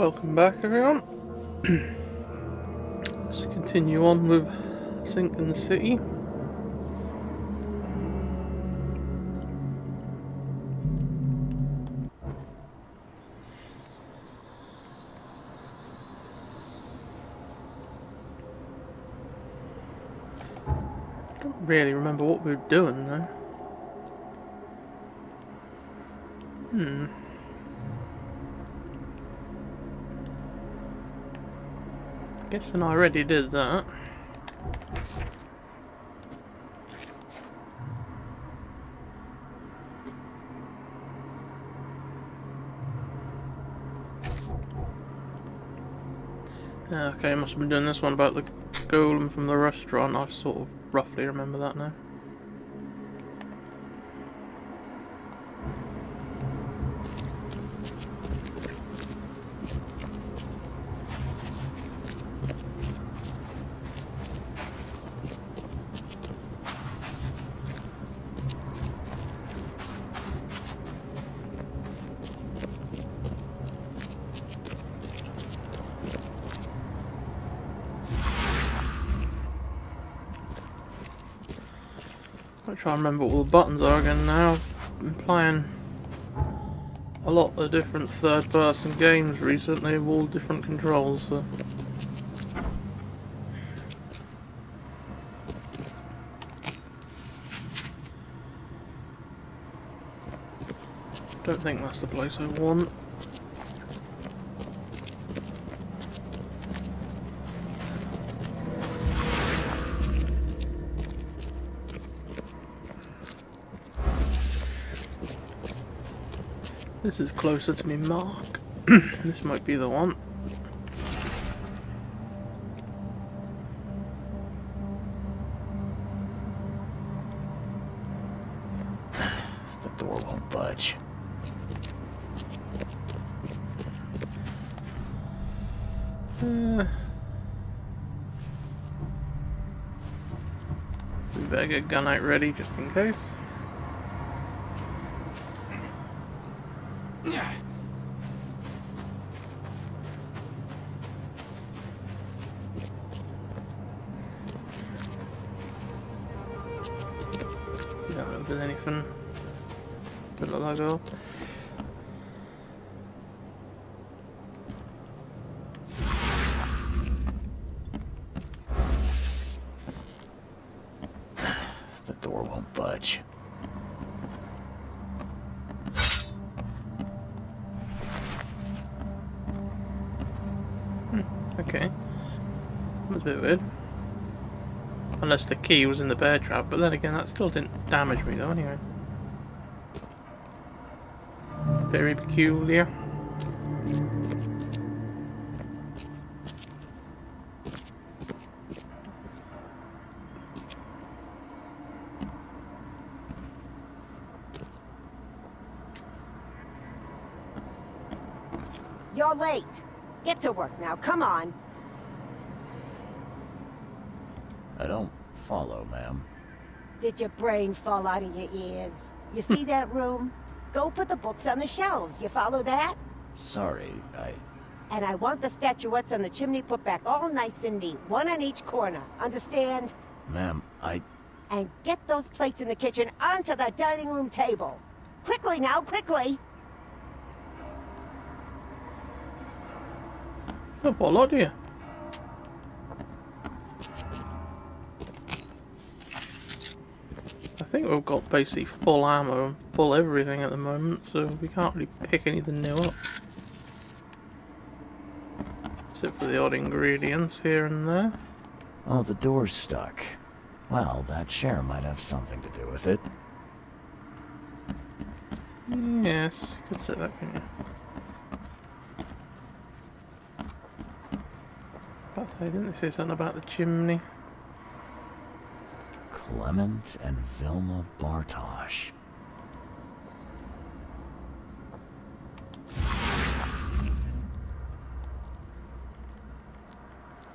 Welcome back, everyone. Let's continue on with Sinking City. Don't really remember what we were doing though. Guessing I already did that. Okay, must have been doing this one about the golem from the restaurant. I sort of roughly remember that now. I'm trying to remember what all the buttons are again now. I've been playing a lot of different third-person games recently with all different controls, so. Don't think that's the place I want. This is closer to me mark. This might be the one. The door won't budge. We better get gun out ready just in case. Don't know if there's anything that look like that. The door won't budge. Okay. That's a bit weird. Unless the key was in the bear trap, but then again that still didn't damage me though anyway. Very peculiar. You're late. Get to work now, come on. I don't follow, ma'am. Did your brain fall out of your ears? You see that room? Go put the books on the shelves. You follow that? Sorry, And I want the statuettes on the chimney put back all nice and neat, one on each corner. Understand? Ma'am, And get those plates in the kitchen onto the dining room table. Quickly now, quickly! Oh, what a lot here. I think we've got basically full ammo and full everything at the moment, so we can't really pick anything new up. Except for the odd ingredients here and there. Oh, the door's stuck. Well, that chair might have something to do with it. Yes, you could say that, couldn't you? But didn't they say something about the chimney? Clement and Vilma Bartosz.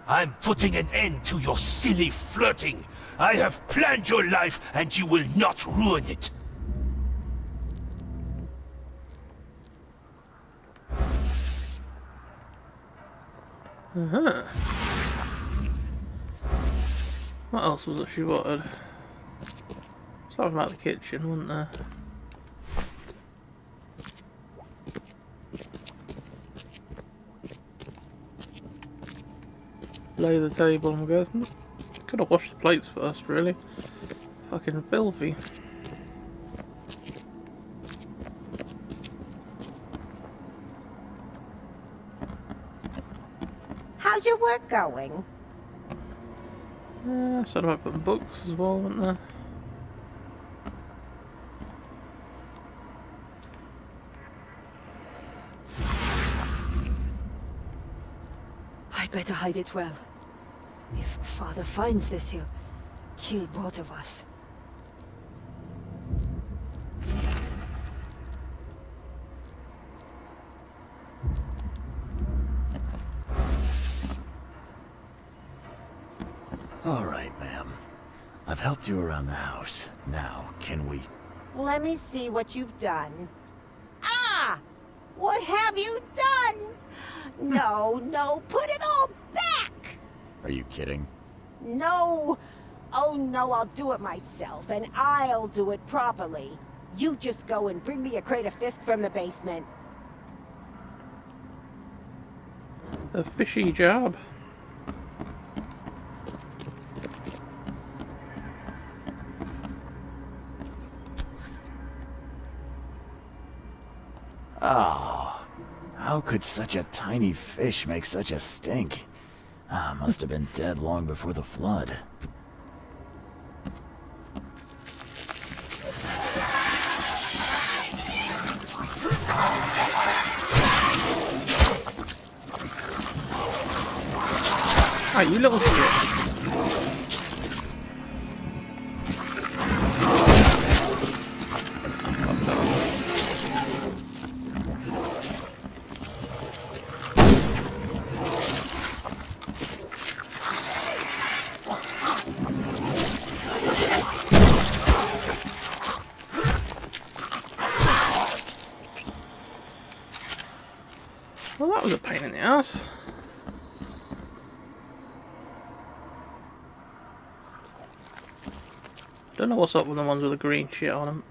I'm putting an end to your silly flirting. I have planned your life, and you will not ruin it. Uh-huh. What else was it she wanted? Something about the kitchen, wasn't there? Lay the table, I'm guessing. Could have washed the plates first, really. Fucking filthy. How's your work going? Said about putting books as well, weren't there? I better hide it well. If Father finds this, he'll kill both of us. All right, ma'am. I've helped you around the house. Now, can we... Let me see what you've done. Ah! What have you done? No, put it all back! Are you kidding? No! Oh no, I'll do it myself, and I'll do it properly. You just go and bring me a crate of fisk from the basement. A fishy job. Oh, how could such a tiny fish make such a stink? Ah, must have been dead long before the flood. Ah, you little shit. Well, that was a pain in the ass. Don't know what's up with the ones with the green shit on them.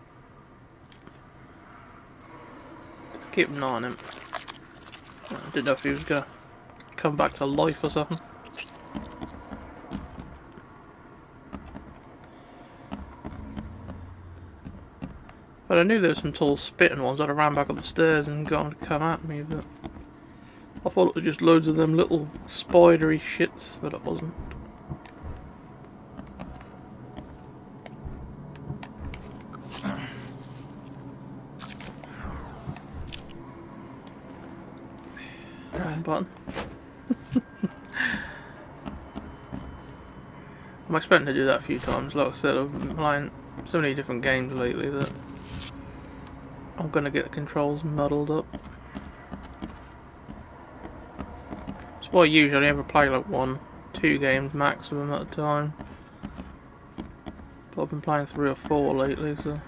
Keep an eye on him. I didn't know if he was gonna come back to life or something. But I knew there were some tall spitting ones that I ran back up the stairs and got them to come at me, but I thought it was just loads of them little spidery shits, but it wasn't. Wrong button. I'm expecting to do that a few times. Like I said, I've been playing so many different games lately that I'm gonna get the controls muddled up. That's why I usually ever play like 1-2 games maximum at a time. But I've been playing 3 or 4 lately, so.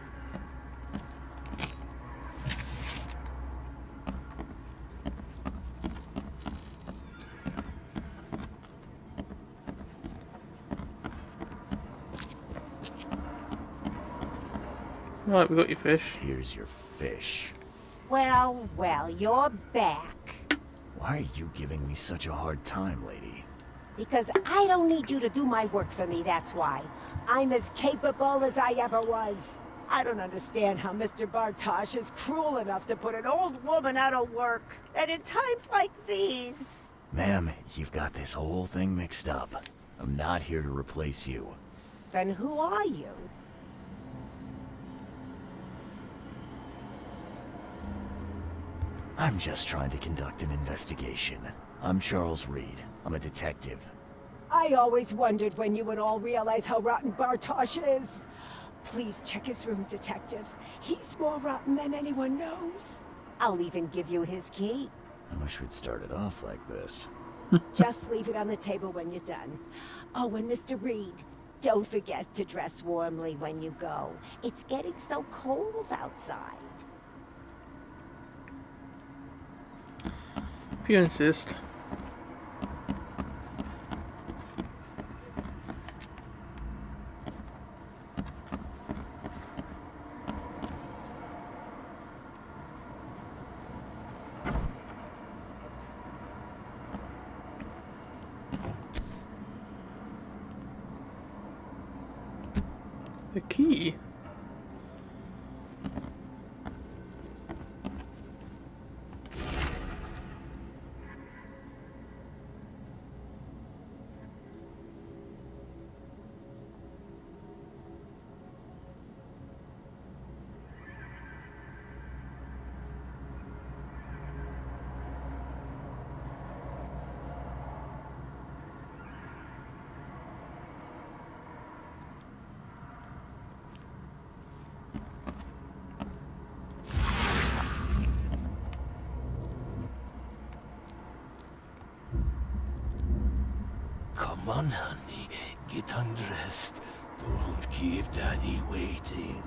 Right, we got your fish. Here's your fish. Well, you're back. Why are you giving me such a hard time, lady? Because I don't need you to do my work for me, that's why. I'm as capable as I ever was. I don't understand how Mr. Bartosz is cruel enough to put an old woman out of work. And in times like these... Ma'am, you've got this whole thing mixed up. I'm not here to replace you. Then who are you? I'm just trying to conduct an investigation. I'm Charles Reed. I'm a detective. I always wondered when you would all realize how rotten Bartosz is. Please check his room, detective. He's more rotten than anyone knows. I'll even give you his key. I wish we'd started off like this. Just leave it on the table when you're done. Oh, and Mr. Reed, don't forget to dress warmly when you go. It's getting so cold outside. If you insist. A key. Come on, honey. Get undressed. Don't keep Daddy waiting.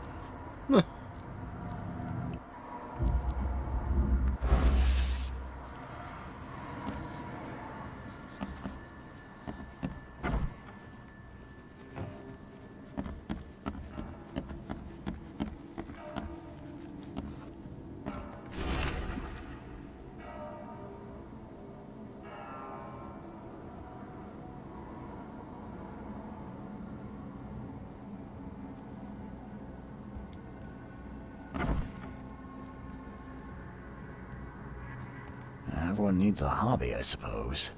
Everyone needs a hobby, I suppose.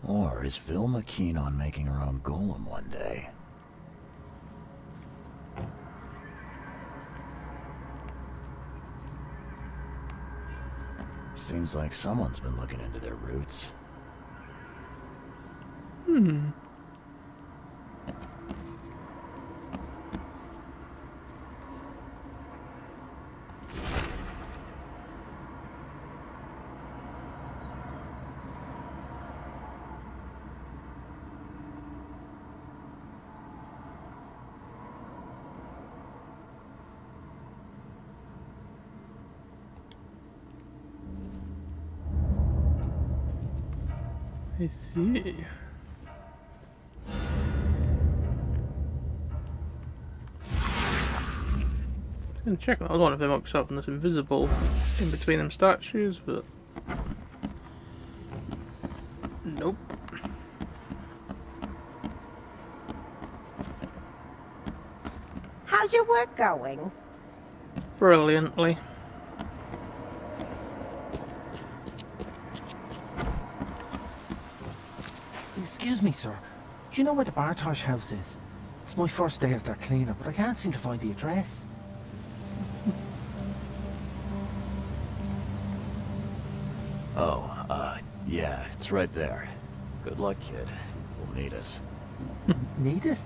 Or is Vilma keen on making her own golem one day? Seems like someone's been looking into their roots. I see. Gonna check that. I was wondering if there might be something that's invisible in between them statues, but nope. How's your work going? Brilliantly. Excuse me, sir. Do you know where the Bartosh house is? It's my first day as their cleaner, but I can't seem to find the address. Oh, yeah, it's right there. Good luck, kid. We'll need it. Need it?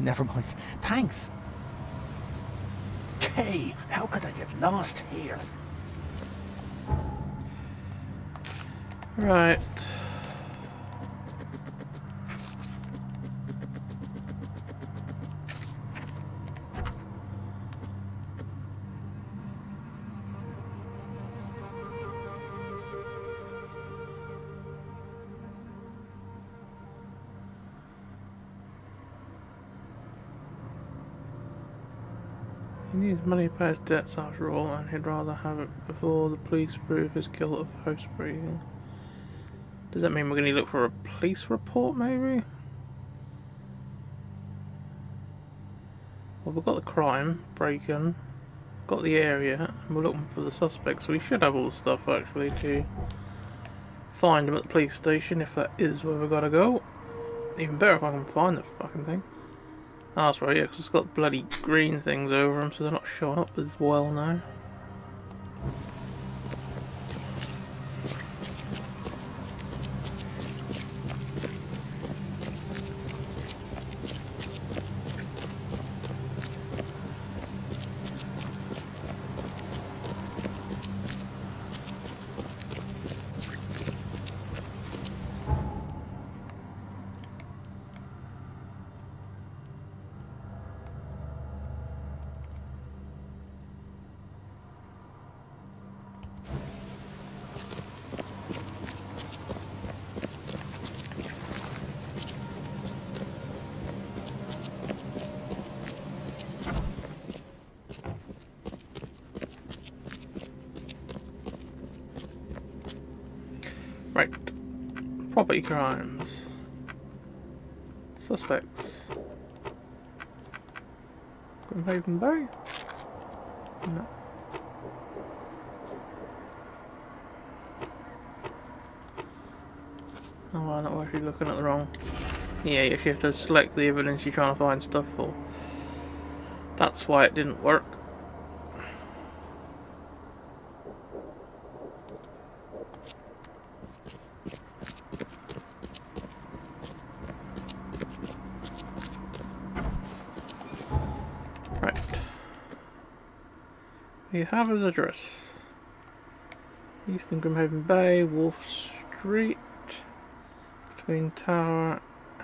Never mind. Thanks. Kay, how could I get lost here? Right. He needs money to pay his debts after all, and he'd rather have it before the police prove his guilt of house breathing. Does that mean we're going to look for a police report, maybe? Well, we've got the crime, break-in, got the area, and we're looking for the suspect, so we should have all the stuff, actually, to find him at the police station, if that is where we've got to go. Even better if I can find the fucking thing. Oh, that's right, yeah, because it's got bloody green things over them, so they're not showing up as well now. Right. Property crimes. Suspects. Grimhaven Bay? No. Oh, I'm not actually looking at the wrong. Yeah, you have to select the evidence you're trying to find stuff for. That's why it didn't work. Right. We have his address. Eastern Grimhaven Bay, Wolf Street, between Tower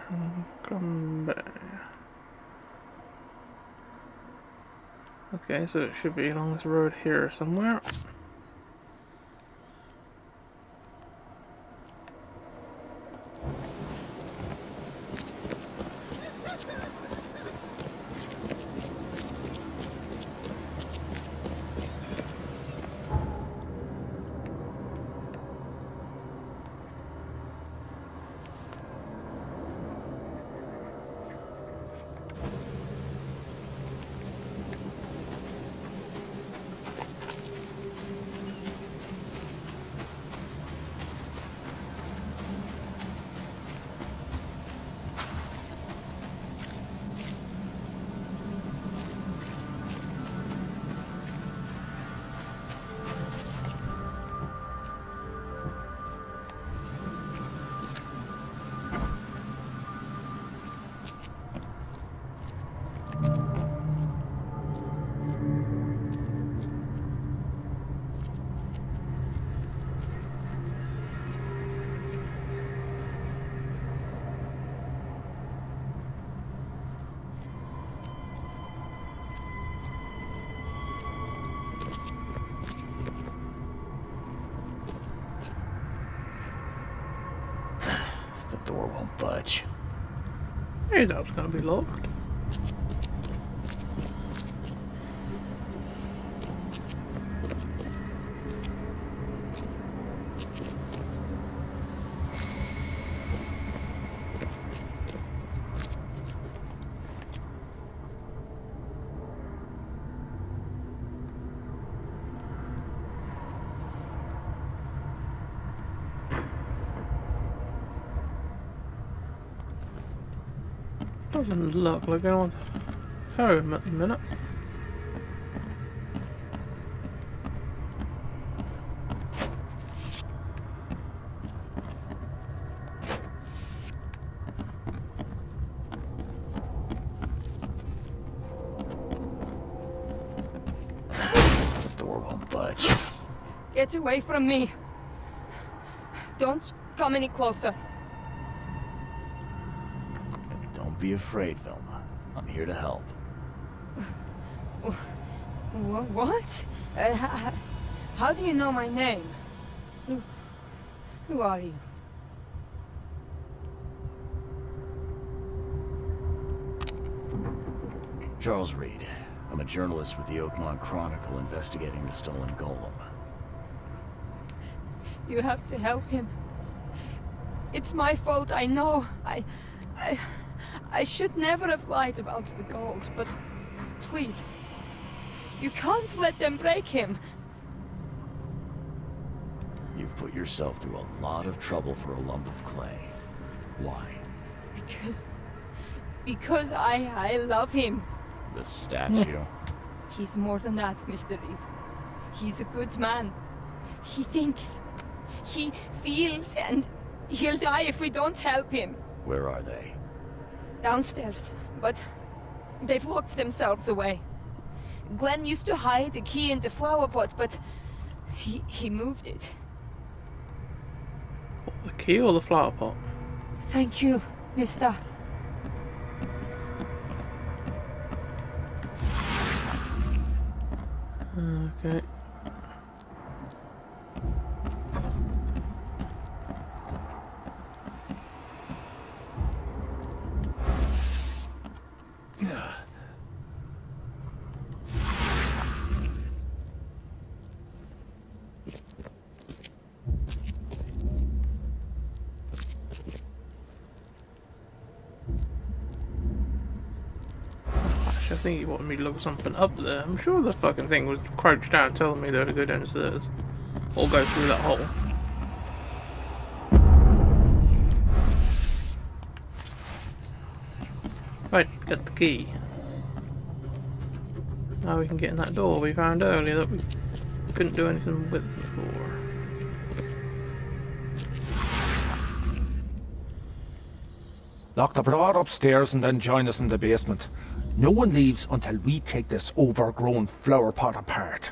and Grim Bay. Okay, so it should be along this road here somewhere. The door won't budge. Hey, that's gonna be locked. Doesn't look like anyone's home at the minute. The door won't budge. Get away from me. Don't come any closer. Don't be afraid, Velma. I'm here to help. What? How do you know my name? Who are you? Charles Reed. I'm a journalist with the Oakmont Chronicle investigating the stolen golem. You have to help him. It's my fault, I know. I should never have lied about the gold, but please, you can't let them break him. You've put yourself through a lot of trouble for a lump of clay. Why? Because I love him. The statue? He's more than that, Mr. Reed. He's a good man. He thinks. He feels, and he'll die if we don't help him. Where are they? Downstairs, but they've locked themselves away. Glenn used to hide a key in the flower pot, but he moved it. The key or the flower pot? Thank you, mister. Okay. think he wanted me to look something up there. I'm sure the fucking thing was crouched down telling me there to go downstairs. Or go through that hole. Right, get the key. Now we can get in that door we found earlier that we couldn't do anything with before. Lock the door upstairs and then join us in the basement. No one leaves until we take this overgrown flower pot apart.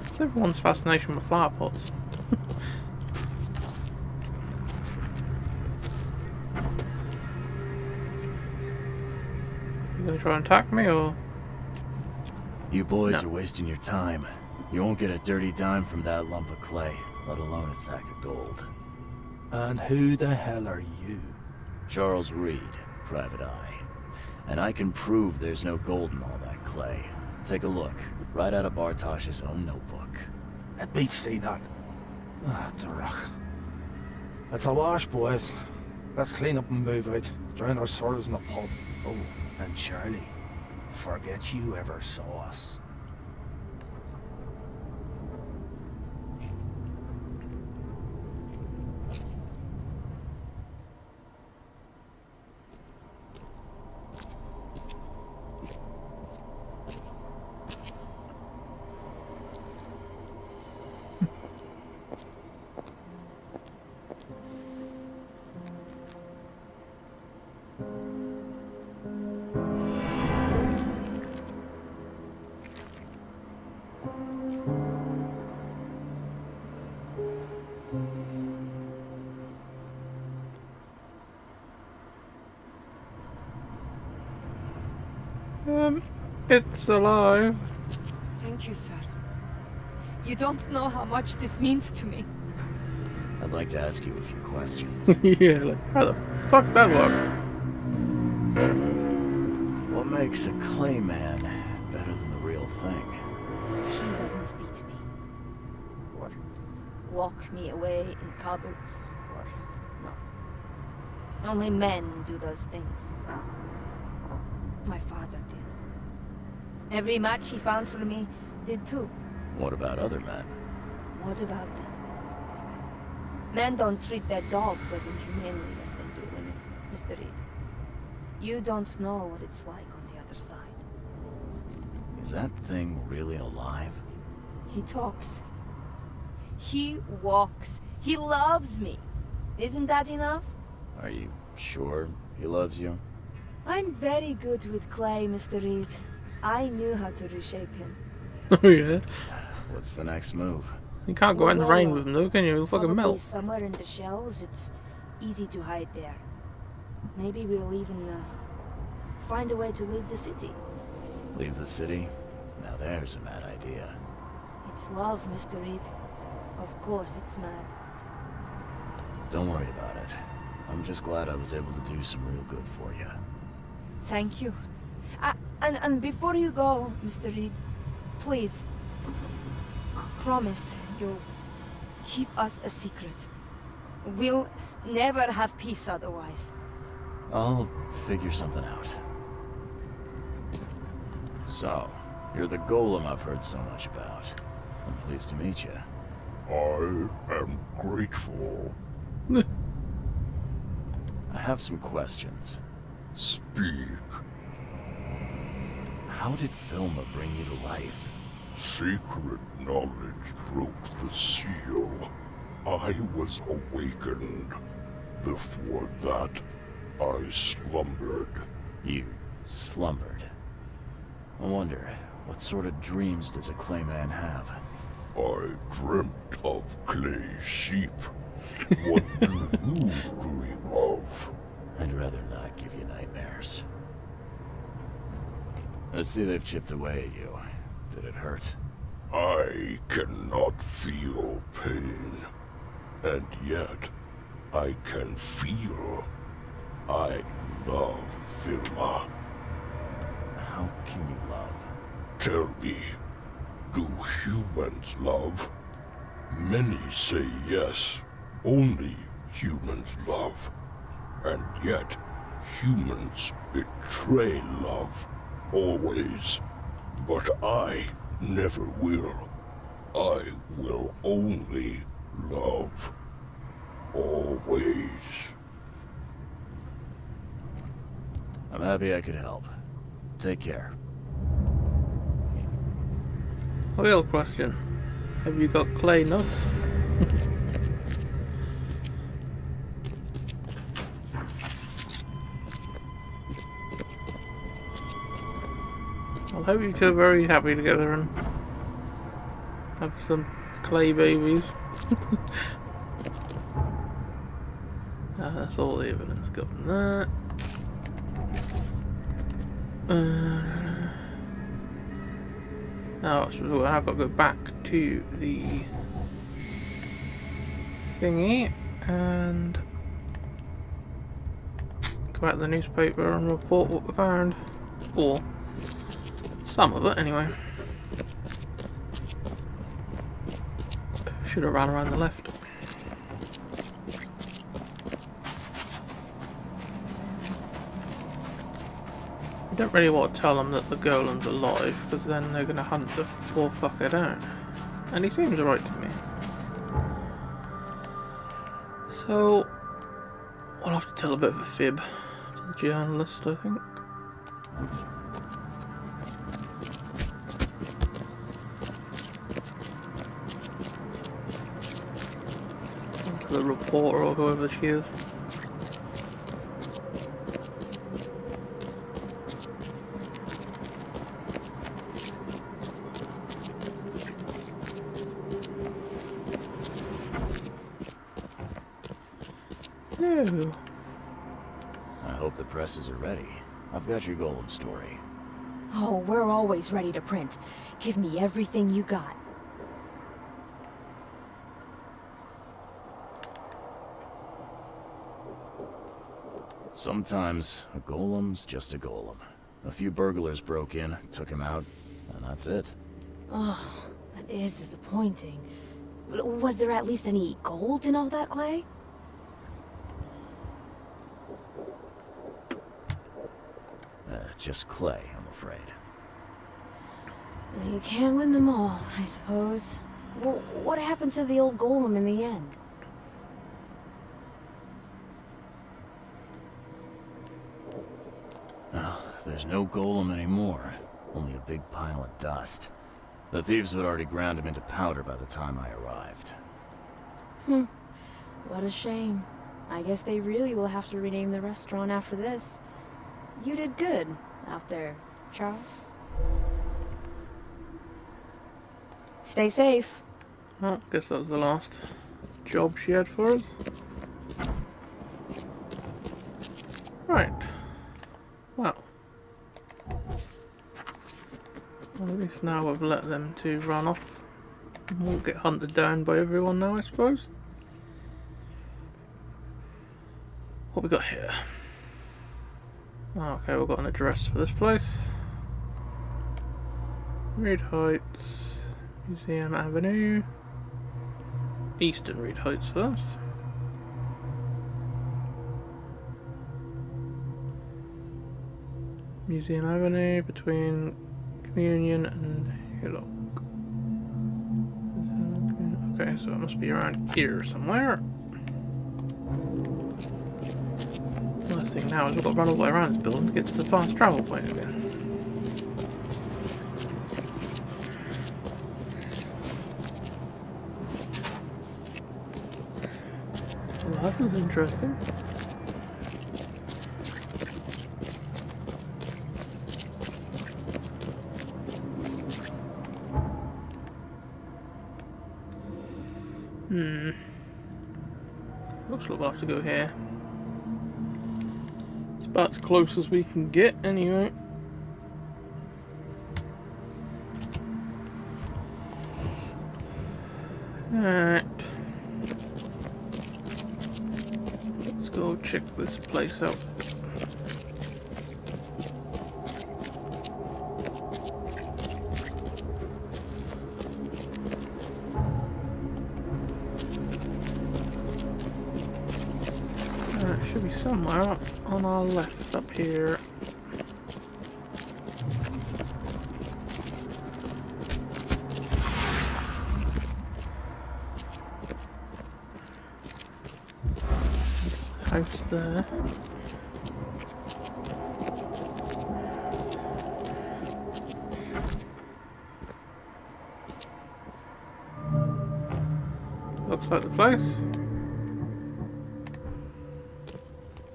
It's everyone's fascination with flower pots. You gonna try and attack me, or...? You boys No. are wasting your time. You won't get a dirty dime from that lump of clay, let alone a sack of gold. And who the hell are you? Charles Reed, Private Eye. And I can prove there's no gold in all that clay. Take a look, right out of Bartosh's own notebook. Let me see that. Ah, Durrock. That's a wash, boys. Let's clean up and move out. Drown our sorrows in the pub. Oh, and Charlie, forget you ever saw us. It's alive. Thank you, sir. You don't know how much this means to me. I'd like to ask you a few questions. Yeah, like, how the fuck that work? What makes a clay man better than the real thing? He doesn't beat me. Or lock me away in cupboards. Or no. Only men do those things. My father did. Every match he found for me did too. What about other men? What about them? Men don't treat their dogs as inhumanely as they do women, Mr. Reed. You don't know what it's like on the other side. Is that thing really alive? He talks. He walks. He loves me. Isn't that enough? Are you sure he loves you? I'm very good with clay, Mr. Reed. I knew how to reshape him. Oh yeah. What's the next move? You can't go out in the rain with him though, can you? He'll fucking Probably melt. somewhere in the shells. It's easy to hide there. Maybe we'll even find a way to leave the city. Leave the city? Now there's a mad idea. It's love, Mr. Reed. Of course it's mad. Don't worry about it. I'm just glad I was able to do some real good for you. Thank you. And before you go, Mr. Reed, please, promise you'll keep us a secret. We'll never have peace otherwise. I'll figure something out. So, you're the golem I've heard so much about. I'm pleased to meet you. I am grateful. I have some questions. Speak. How did Vilma bring you to life? Sacred knowledge broke the seal. I was awakened. Before that, I slumbered. You slumbered. I wonder, what sort of dreams does a clayman have? I dreamt of clay sheep. What do you dream of? I'd rather not give you nightmares. I see they've chipped away at you. Did it hurt? I cannot feel pain. And yet, I can feel. I love Vilma. How can you love? Tell me, do humans love? Many say yes. Only humans love. And yet, humans betray love. Always. But I never will. I will only love. Always. I'm happy I could help. Take care. Real question. Have you got clay nuts? I hope you two are very happy together and have some clay babies. That's all the evidence got from that. Now I've got to go back to the thingy and go out to the newspaper and report what we found. Or some of it, anyway. Should have run around the left. I don't really want to tell them that the golem's alive, because then they're going to hunt the poor fucker down. And he seems alright to me. So, I'll have to tell a bit of a fib to the journalist, I think. To the reporter or whoever she is. No. I hope the presses are ready. I've got your golem story. Oh, we're always ready to print. Give me everything you got. Sometimes a golem's just a golem. A few burglars broke in, took him out, and that's it. Oh, that is disappointing. Was there at least any gold in all that clay? Just clay, I'm afraid. You can't win them all, I suppose. Well, what happened to the old golem in the end? There's no golem anymore. Only a big pile of dust. The thieves had already ground him into powder by the time I arrived. What a shame. I guess they really will have to rename the restaurant after this. You did good out there, Charles. Stay safe. Well, I guess that was the last job she had for us. Right. Well. At least now we've let them two run off. We'll get hunted down by everyone now, I suppose. What we got here? Okay, we've got an address for this place. Reed Heights, Museum Avenue. Eastern Reed Heights first. Museum Avenue between Communion and Hillock. Okay, so it must be around here somewhere. Last thing now is we've got to run all the way around this building to get to the fast travel point again. Well, that was interesting. Looks like we'll have to go here. It's about as close as we can get, anyway. Alright. Let's go check this place out. should be somewhere on our left up here. House there. Looks like the place.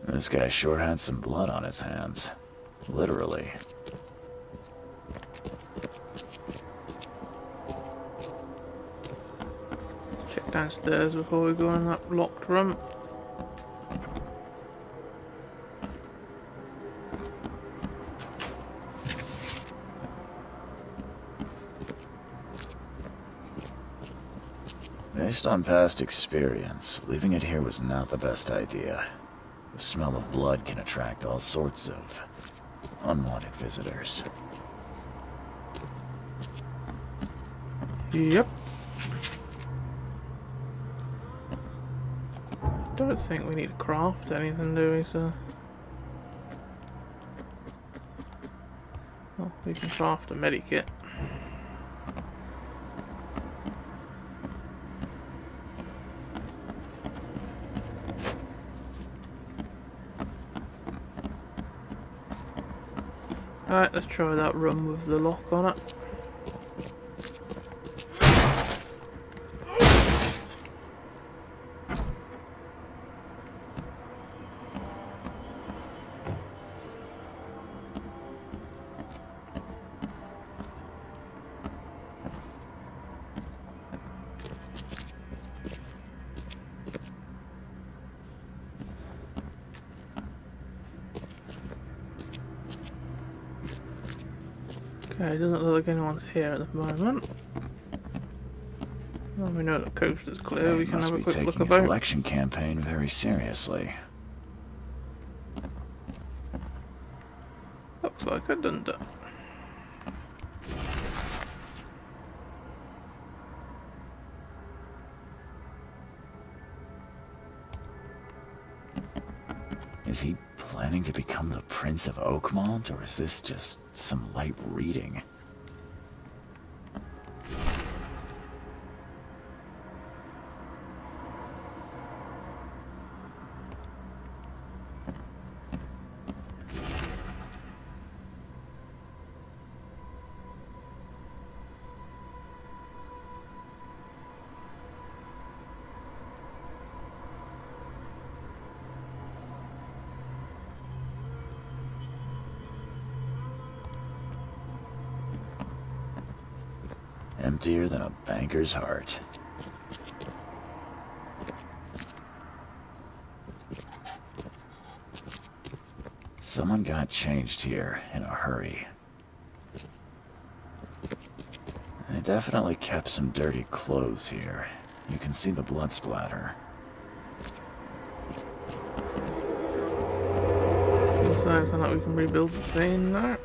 This guy sure had some blood on his hands. Literally. Check downstairs before we go in that locked room. Based on past experience, leaving it here was not the best idea. The smell of blood can attract all sorts of unwanted visitors. Yep. Don't think we need to craft anything, do we, sir? Oh, we can craft a medikit. Alright, let's try that room with the lock on it. Okay, it doesn't look like anyone's here at the moment. Well, we know the coast is clear, we can have a quick look Must be taking his about. election campaign very seriously. Looks like it, doesn't it? Is he planning to become the Prince of Oakmont, or is this just some light reading? Emptier than a banker's heart. Someone got changed here in a hurry. They definitely kept some dirty clothes here. You can see the blood splatter. So like we can rebuild the scene now.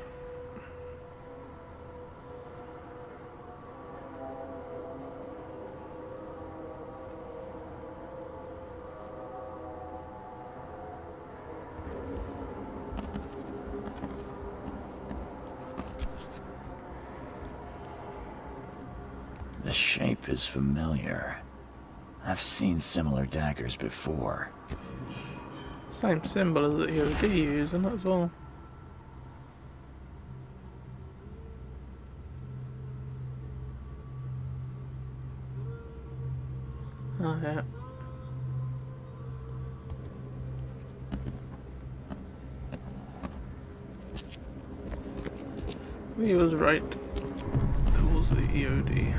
The shape is familiar. I've seen similar daggers before. Same symbol as the EOD use, isn't it, as well? Oh, yeah. He was right. It was the EOD.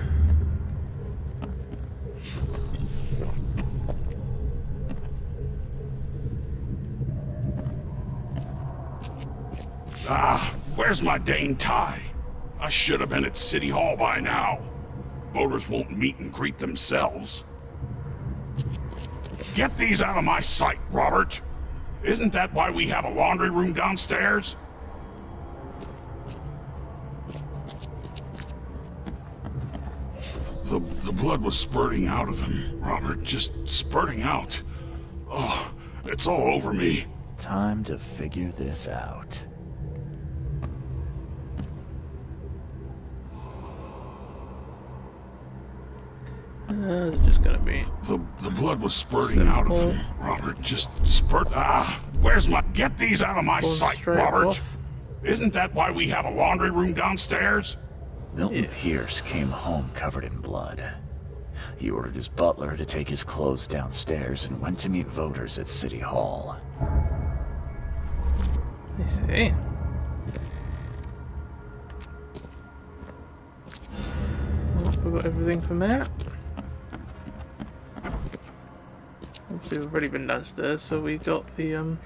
Ah, where's my dang tie? I should have been at City Hall by now. Voters won't meet and greet themselves. Get these out of my sight, Robert. Isn't that why we have a laundry room downstairs? The blood was spurting out of him, Robert. Just spurting out. Oh, It's all over me. Time to figure this out. It's just gonna be The blood was spurting out of him. Robert, just spurt. Where's my... Get these out of my going sight, straight Robert. across. Isn't that why we have a laundry room downstairs? Milton Yeah. Pierce came home covered in blood. He ordered his butler to take his clothes downstairs and went to meet voters at City Hall. I see. Well, we've got everything from there. Obviously we've already been downstairs, so we got the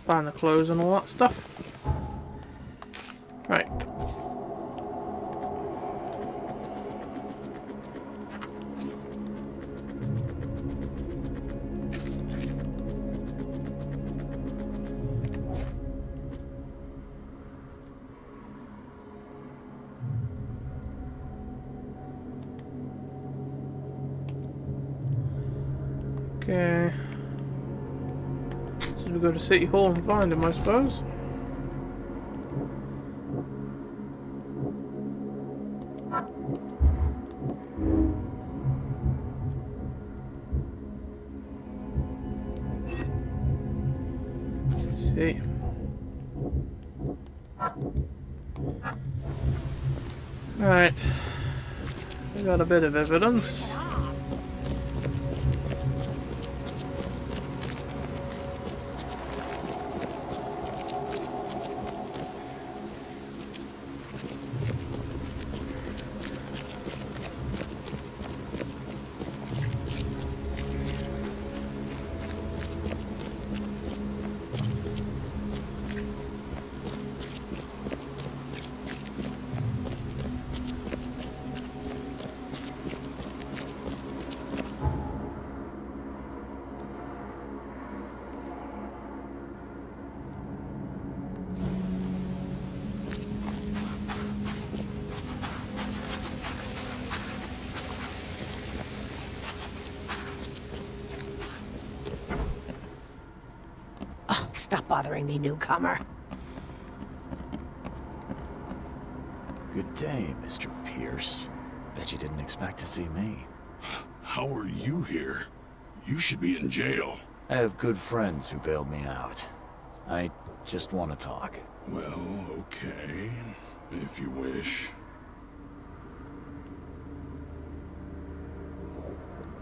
find the clothes and all that stuff. Right. Okay. So we go to City Hall and find him, I suppose. Let's see. Right. We got a bit of evidence. Stop bothering me, newcomer. Good day, Mr. Pierce. Bet you didn't expect to see me. How are you here? You should be in jail. I have good friends who bailed me out. I just want to talk. Well, okay. If you wish.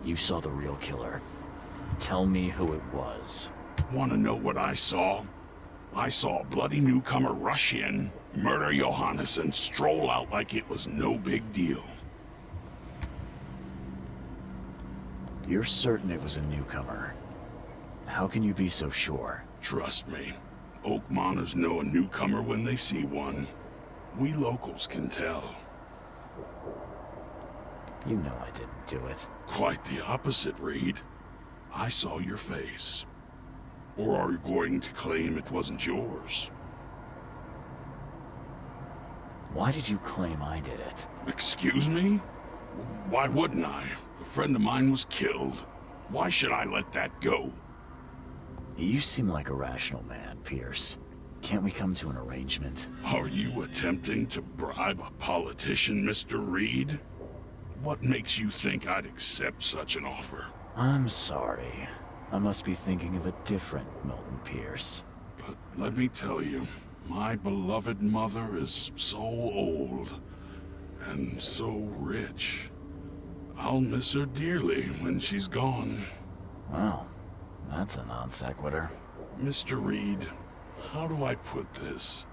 You saw the real killer. Tell me who it was. Want to know what I saw? I saw a bloody newcomer rush in, murder Johannes, and stroll out like it was no big deal. You're certain it was a newcomer. How can you be so sure? Trust me, Oakmoners know a newcomer when they see one. We locals can tell. You know I didn't do it. Quite the opposite, Reed. I saw your face. Or are you going to claim it wasn't yours? Why did you claim I did it? Excuse me? Why wouldn't I? A friend of mine was killed. Why should I let that go? You seem like a rational man, Pierce. Can't we come to an arrangement? Are you attempting to bribe a politician, Mr. Reed? What makes you think I'd accept such an offer? I'm sorry. I must be thinking of a different Milton Pierce. But let me tell you, my beloved mother is so old and so rich. I'll miss her dearly when she's gone. Well, that's a non sequitur. Mr. Reed, how do I put this?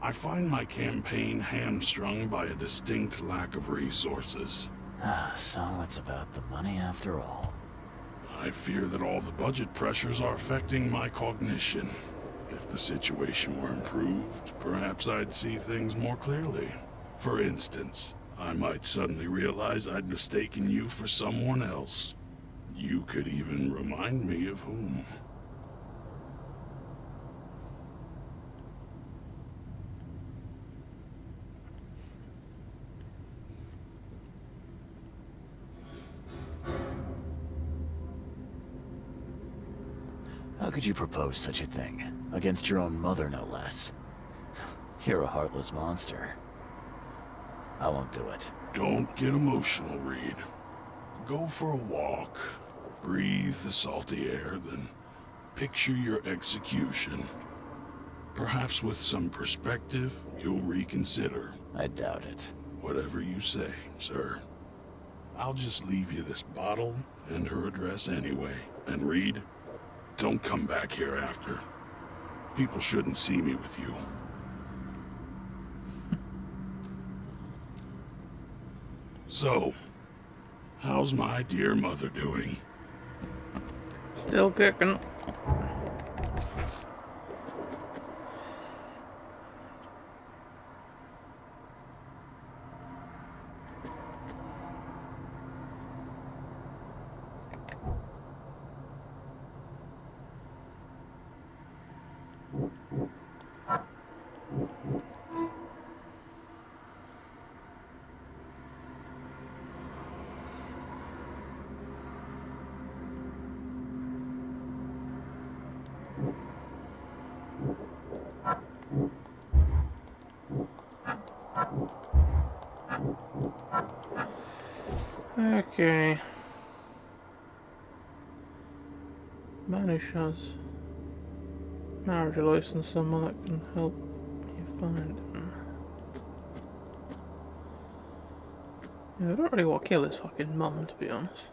I find my campaign hamstrung by a distinct lack of resources. So it's about the money after all. I fear that all the budget pressures are affecting my cognition. If the situation were improved, perhaps I'd see things more clearly. For instance, I might suddenly realize I'd mistaken you for someone else. You could even remind me of whom. could you propose such a thing? Against your own mother, no less. You're a heartless monster. I won't do it. Don't get emotional, Reed. Go for a walk. Breathe the salty air, then picture your execution. Perhaps with some perspective, you'll reconsider. I doubt it. Whatever you say, sir. I'll just leave you this bottle and her address anyway. And Reed, don't come back here after. People shouldn't see me with you. So, how's my dear mother doing? Still kicking. Okay. Man who shows marriage license, someone that can help you find him. Yeah, I don't really want to kill his fucking mum, to be honest.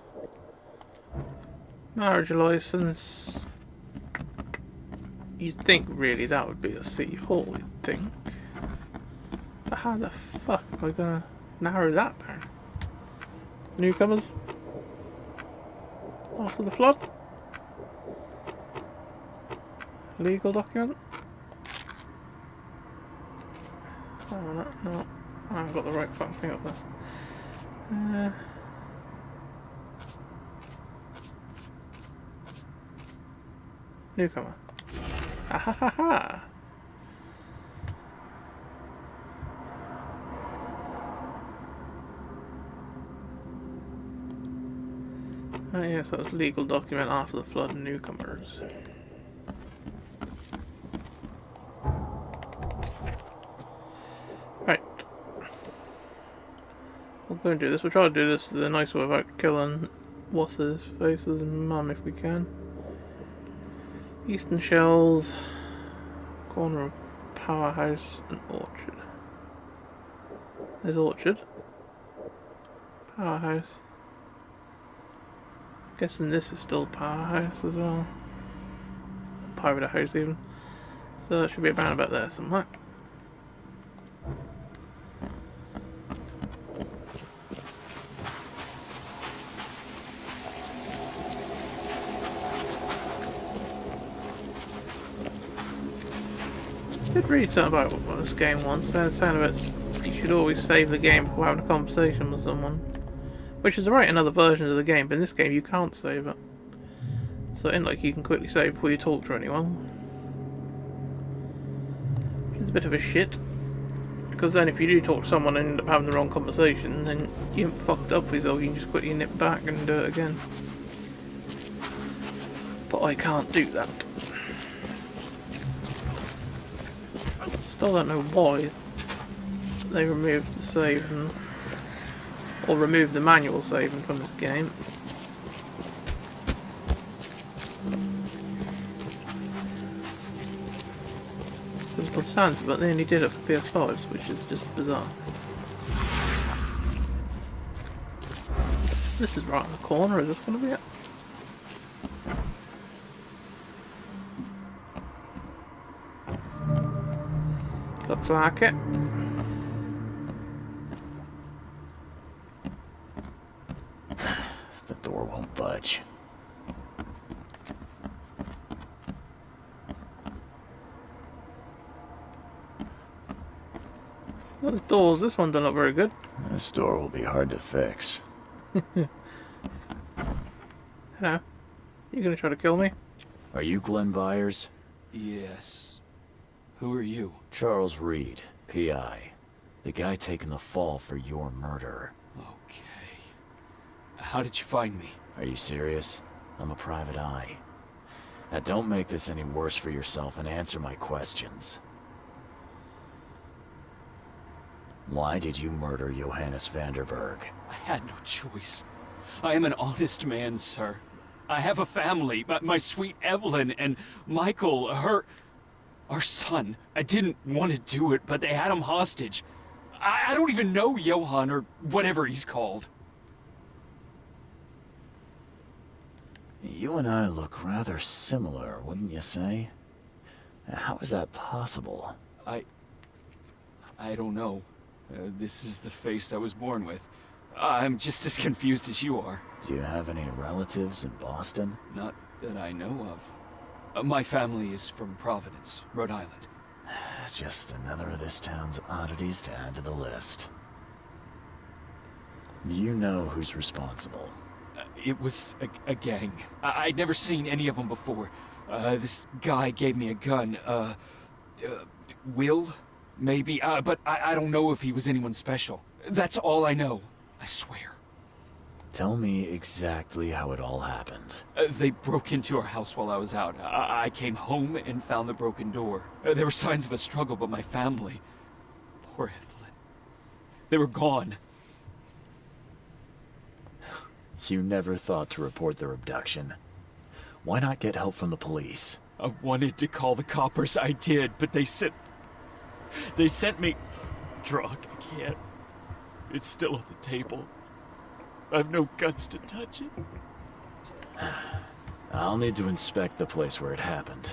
Marriage license. You'd think really that would be a city hall, you'd think. But how the fuck am I gonna narrow that down? Newcomers? After the flood? Legal document? Oh, no, I haven't got the right fucking thing up there. Newcomer. Ah ha ha ha! Oh yes, that was legal document after the flood and newcomers. Right. We're going to do this. We'll try to do this the nice way without killing what's his face's mum if we can. Eastern Shells, corner of Powerhouse and Orchard. There's Orchard. Powerhouse. Guessing this is still Powerhouse as well. Pirate House even. So that should be around about there somewhere. I did read something about what this game once. They're saying about you should always save the game before having a conversation with someone. Which is right in other versions of the game, but in this game you can't save it. So it ain't like you can quickly save before you talk to anyone. Which is a bit of a shit. Because then if you do talk to someone and end up having the wrong conversation, then you're fucked up with yourself. You can just quickly nip back and do it again. But I can't do that. Still don't know why they removed the saving, or removed the manual saving from this game. Because by the sounds of it, they only did it for PS5s, which is just bizarre. This is right in the corner, is this going to be it? Looks like it. The door won't budge. Well, the doors, this one don't look very good. This door will be hard to fix. Hello. You gonna try to kill me? Are you Glenn Byers? Yes. Who are you? Charles Reed, P.I. The guy taking the fall for your murder. Okay. How did you find me? Are you serious? I'm a private eye. Now don't make this any worse for yourself and answer my questions. Why did you murder Johannes Vanderberg? I had no choice. I am an honest man, sir. I have a family, my sweet Evelyn and Michael, our son. I didn't want to do it, but they had him hostage. I don't even know Johann, or whatever he's called. You and I look rather similar, wouldn't you say? How is that possible? I don't know. This is the face I was born with. I'm just as confused as you are. Do you have any relatives in Boston? Not that I know of. My family is from Providence, Rhode Island. Just another of this town's oddities to add to the list. You know who's responsible. It was a gang. I'd never seen any of them before. This guy gave me a gun. Will? Maybe. But I don't know if he was anyone special. That's all I know. I swear. Tell me exactly how it all happened. They broke into our house while I was out. I came home and found the broken door. There were signs of a struggle, but my family... Poor Evelyn. They were gone. You never thought to report their abduction. Why not get help from the police? I wanted to call the coppers. I did, but they sent me... Drug. I can't. It's still on the table. I've no guts to touch it. I'll need to inspect the place where it happened.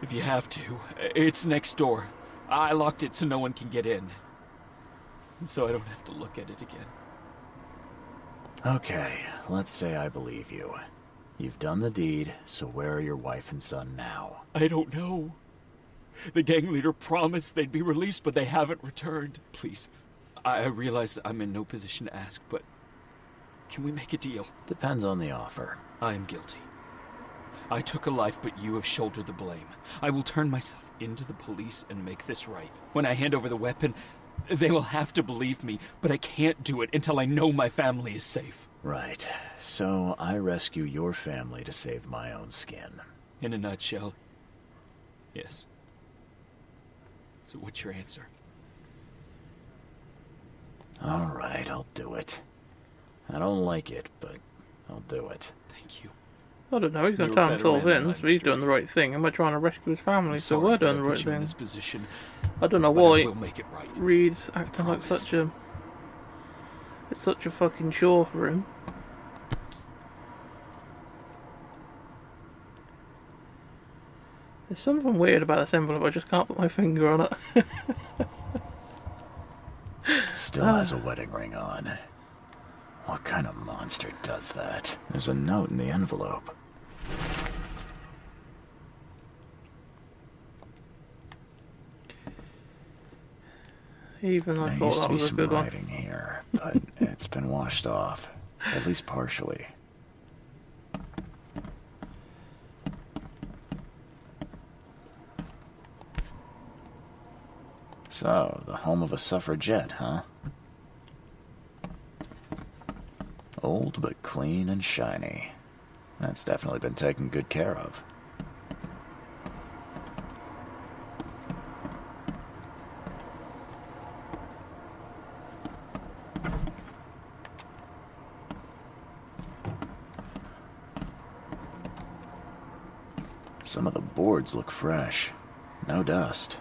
If you have to, it's next door. I locked it so no one can get in. So I don't have to look at it again. Okay, let's say I believe you. You've done the deed, so where are your wife and son now? I don't know. The gang leader promised they'd be released, but they haven't returned. Please, I realize I'm in no position to ask, but can we make a deal? Depends on the offer. I am guilty. I took a life, but you have shouldered the blame. I will turn myself into the police and make this right. When I hand over the weapon, they will have to believe me, but I can't do it until I know my family is safe. Right. So I rescue your family to save my own skin. In a nutshell, yes. So what's your answer? All right, I'll do it. I don't like it, but I'll do it. Thank you. I don't know, he's going to You're a turn better himself man than in, I, so he's Mr. doing the right thing, and we're trying to rescue his family, I'm so sorry we're that doing I the put right you in thing. this position, I don't know but I why will make it right. Reed's acting like promise. such a... It's such a fucking chore for him. There's something weird about this envelope, I just can't put my finger on it. Still has a wedding ring on. What kind of monster does that? There's a note in the envelope. Even I There thought used that to be was a some good one. writing here, but it's been washed off. At least partially. So, the home of a suffragette, huh? Old but clean and shiny. That's definitely been taken good care of. Some of the boards look fresh. No dust.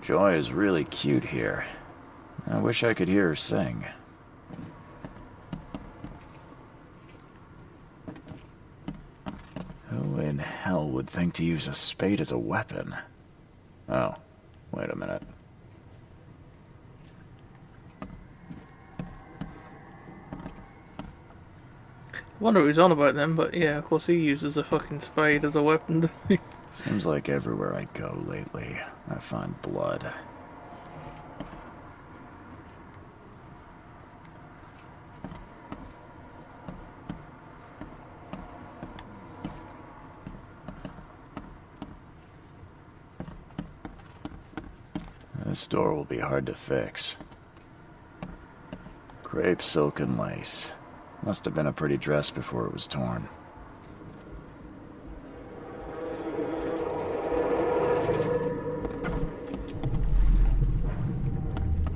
Joy is really cute here. I wish I could hear her sing. Who in hell would think to use a spade as a weapon? Oh, wait a minute. Wonder what he's on about them, but yeah, of course he uses a fucking spade as a weapon. doesn't he? Seems like everywhere I go lately, I find blood. This door will be hard to fix. Crepe, silk, and lace. Must have been a pretty dress before it was torn.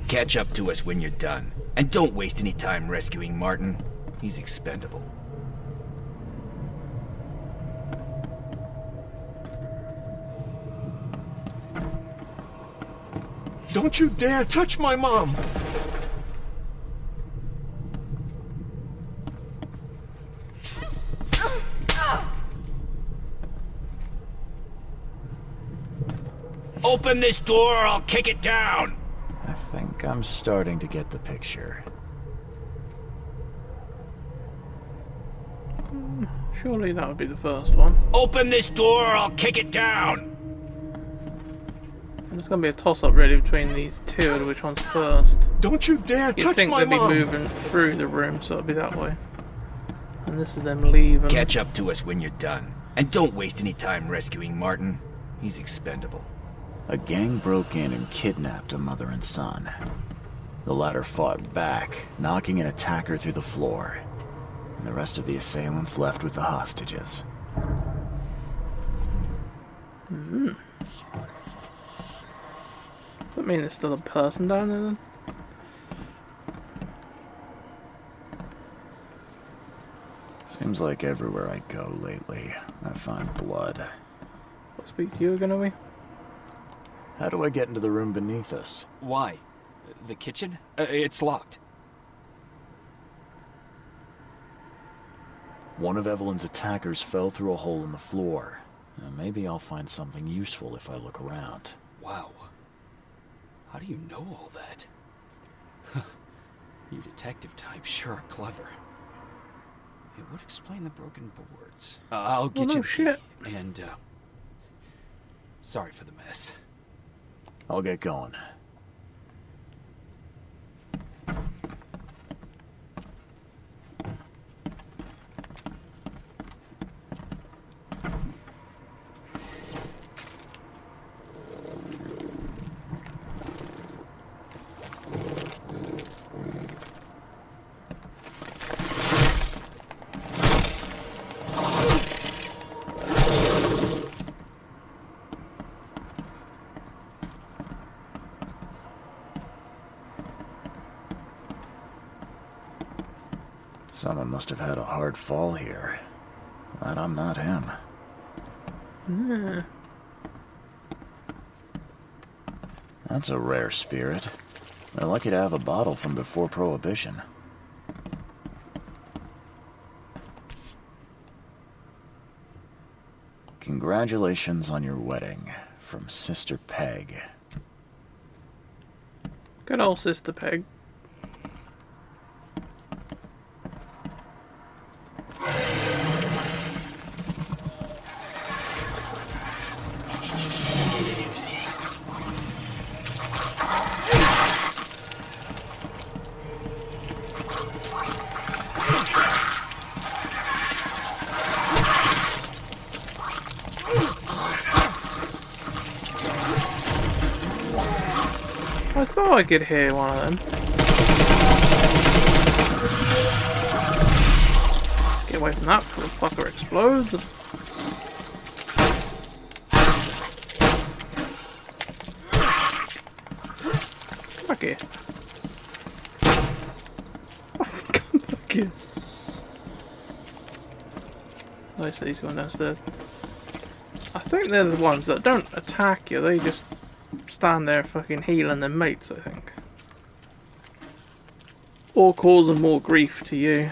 Catch up to us when you're done. And don't waste any time rescuing Martin. He's expendable. Don't you dare touch my mom! Open this door or I'll kick it down! I think I'm starting to get the picture. Surely that would be the first one. Open this door or I'll kick it down! There's going to be a toss-up really between these two of which one's first. Don't you dare You'd touch think my they'd be mom! moving through the room, so it'd be that way. And this is them leaving. Catch up to us when you're done. And don't waste any time rescuing Martin. He's expendable. A gang broke in and kidnapped a mother and son. The latter fought back, knocking an attacker through the floor. And the rest of the assailants left with the hostages. Does that mean there's still a person down there then? Seems like everywhere I go lately, I find blood. I'll speak to you again, are we? How do I get into the room beneath us? Why? The kitchen? It's locked. One of Evelyn's attackers fell through a hole in the floor. Now, maybe I'll find something useful if I look around. Wow. How do you know all that? You detective types sure are clever. It would explain the broken boards. I'll get no you the key, shit. and, sorry for the mess. I'll get going. Someone must have had a hard fall here. Glad I'm not him. That's a rare spirit. They're lucky to have a bottle from before Prohibition. Congratulations on your wedding, from Sister Peg. Good old Sister Peg. I thought I could hear one of them. Get away from that before the fucker explodes. Back here. Come back here. I see he's going downstairs. I think they're the ones that don't attack you, they just stand there fucking healing their mates, I think. Or causing more grief to you.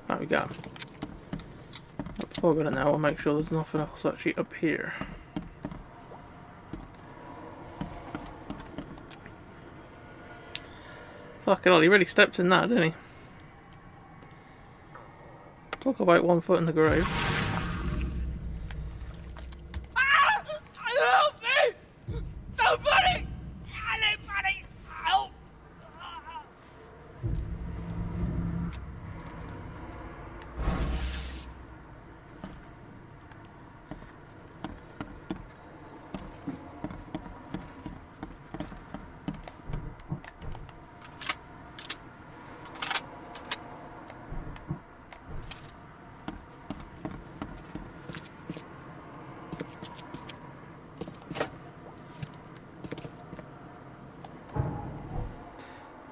There we go. Before I go now, I'll make sure there's nothing else actually up here. Fucking hell, he really stepped in that, didn't he? Talk about 1 foot in the grave. Help me! Somebody! Anybody! Help!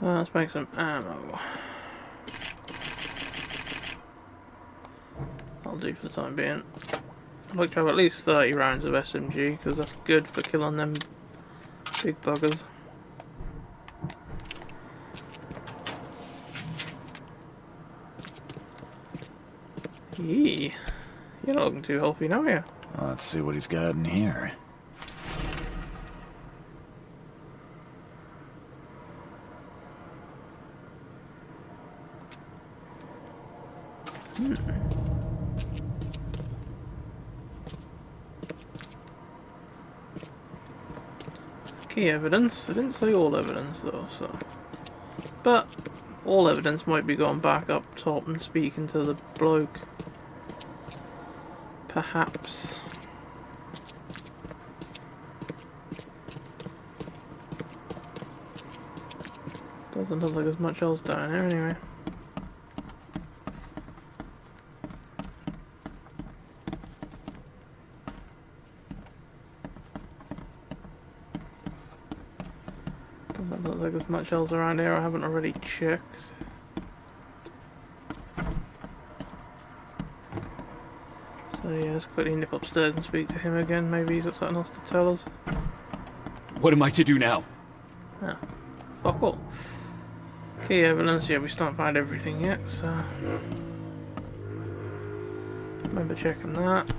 Let's make some ammo. I'll do for the time being. I'd like to have at least 30 rounds of SMG, because that's good for killing them big buggers. Yee. You're not looking too healthy now, are you? Let's see what he's got in here. Key evidence. I didn't say all evidence though, so. But all evidence might be going back up top and speaking to the bloke. Perhaps. Doesn't look like there's much else down here anyway. Doesn't look like there's much else around here I haven't already checked. So yeah, let's quickly nip upstairs and speak to him again. Maybe he's got something else to tell us. What am I to do now? Yeah. Fuck all. Key evidence, yeah, we still haven't found everything yet, so. Remember checking that.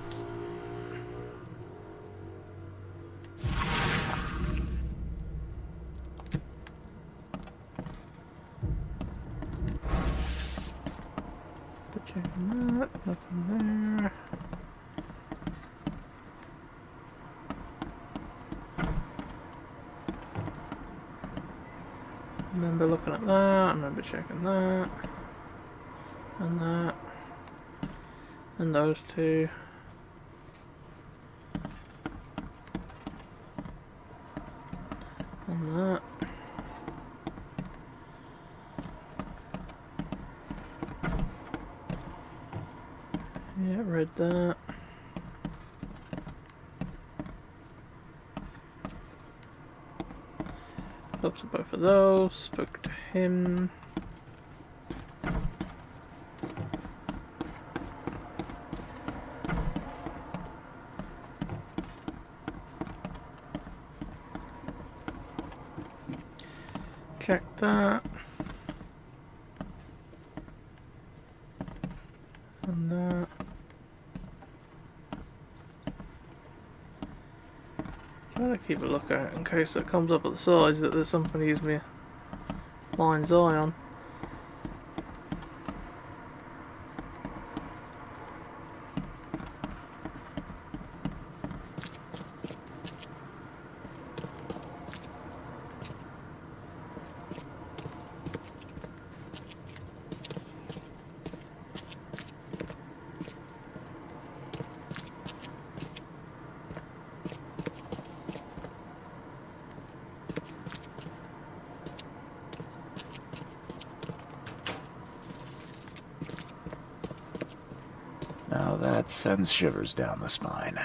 But checking that, nothing there. Remember looking at that, remember checking that, and those two. And that. Yeah, read that. Looked at both of those, spoke to him. Check that. And that. Trying to keep a lookout in case it comes up at the sides that there's something to use my mind's eye on. Now that sends shivers down the spine.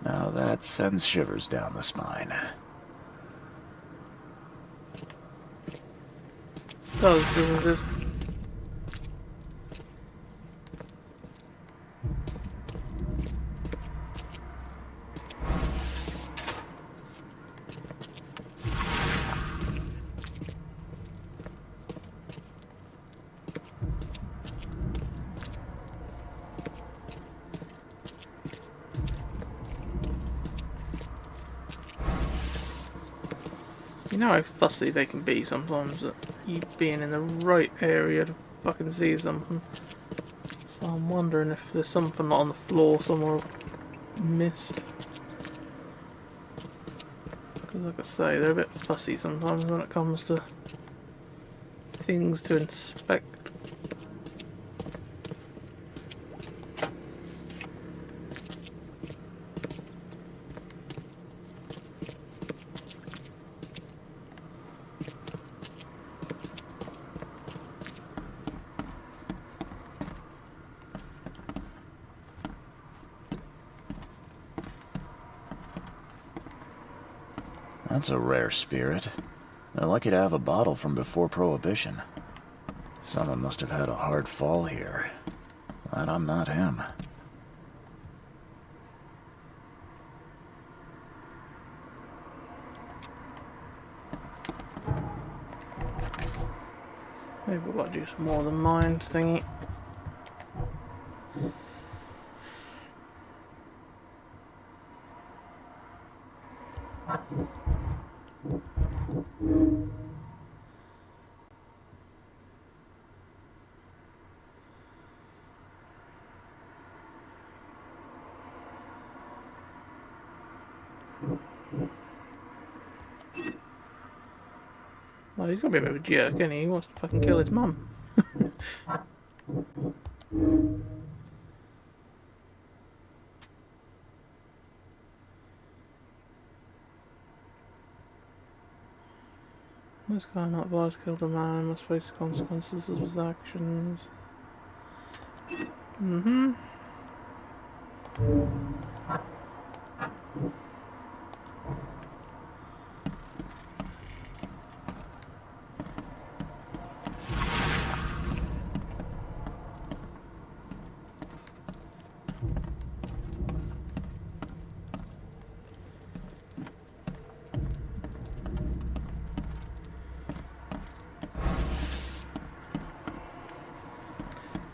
Now that sends shivers down the spine. Does, doesn't it? know how fussy they can be sometimes, that you being in the right area to fucking see something. So I'm wondering if there's something on the floor somewhere missed. Because like I say, they're a bit fussy sometimes when it comes to things to inspect. That's a rare spirit. They're lucky to have a bottle from before Prohibition. Someone must have had a hard fall here. Glad I'm not him. Maybe we've got to do some more of the mind thingy. Well, he's got to be a bit of a jerk, isn't he? He wants to fucking kill his mum. This guy not advised killed a man, must face the consequences of his actions. Mm-hmm.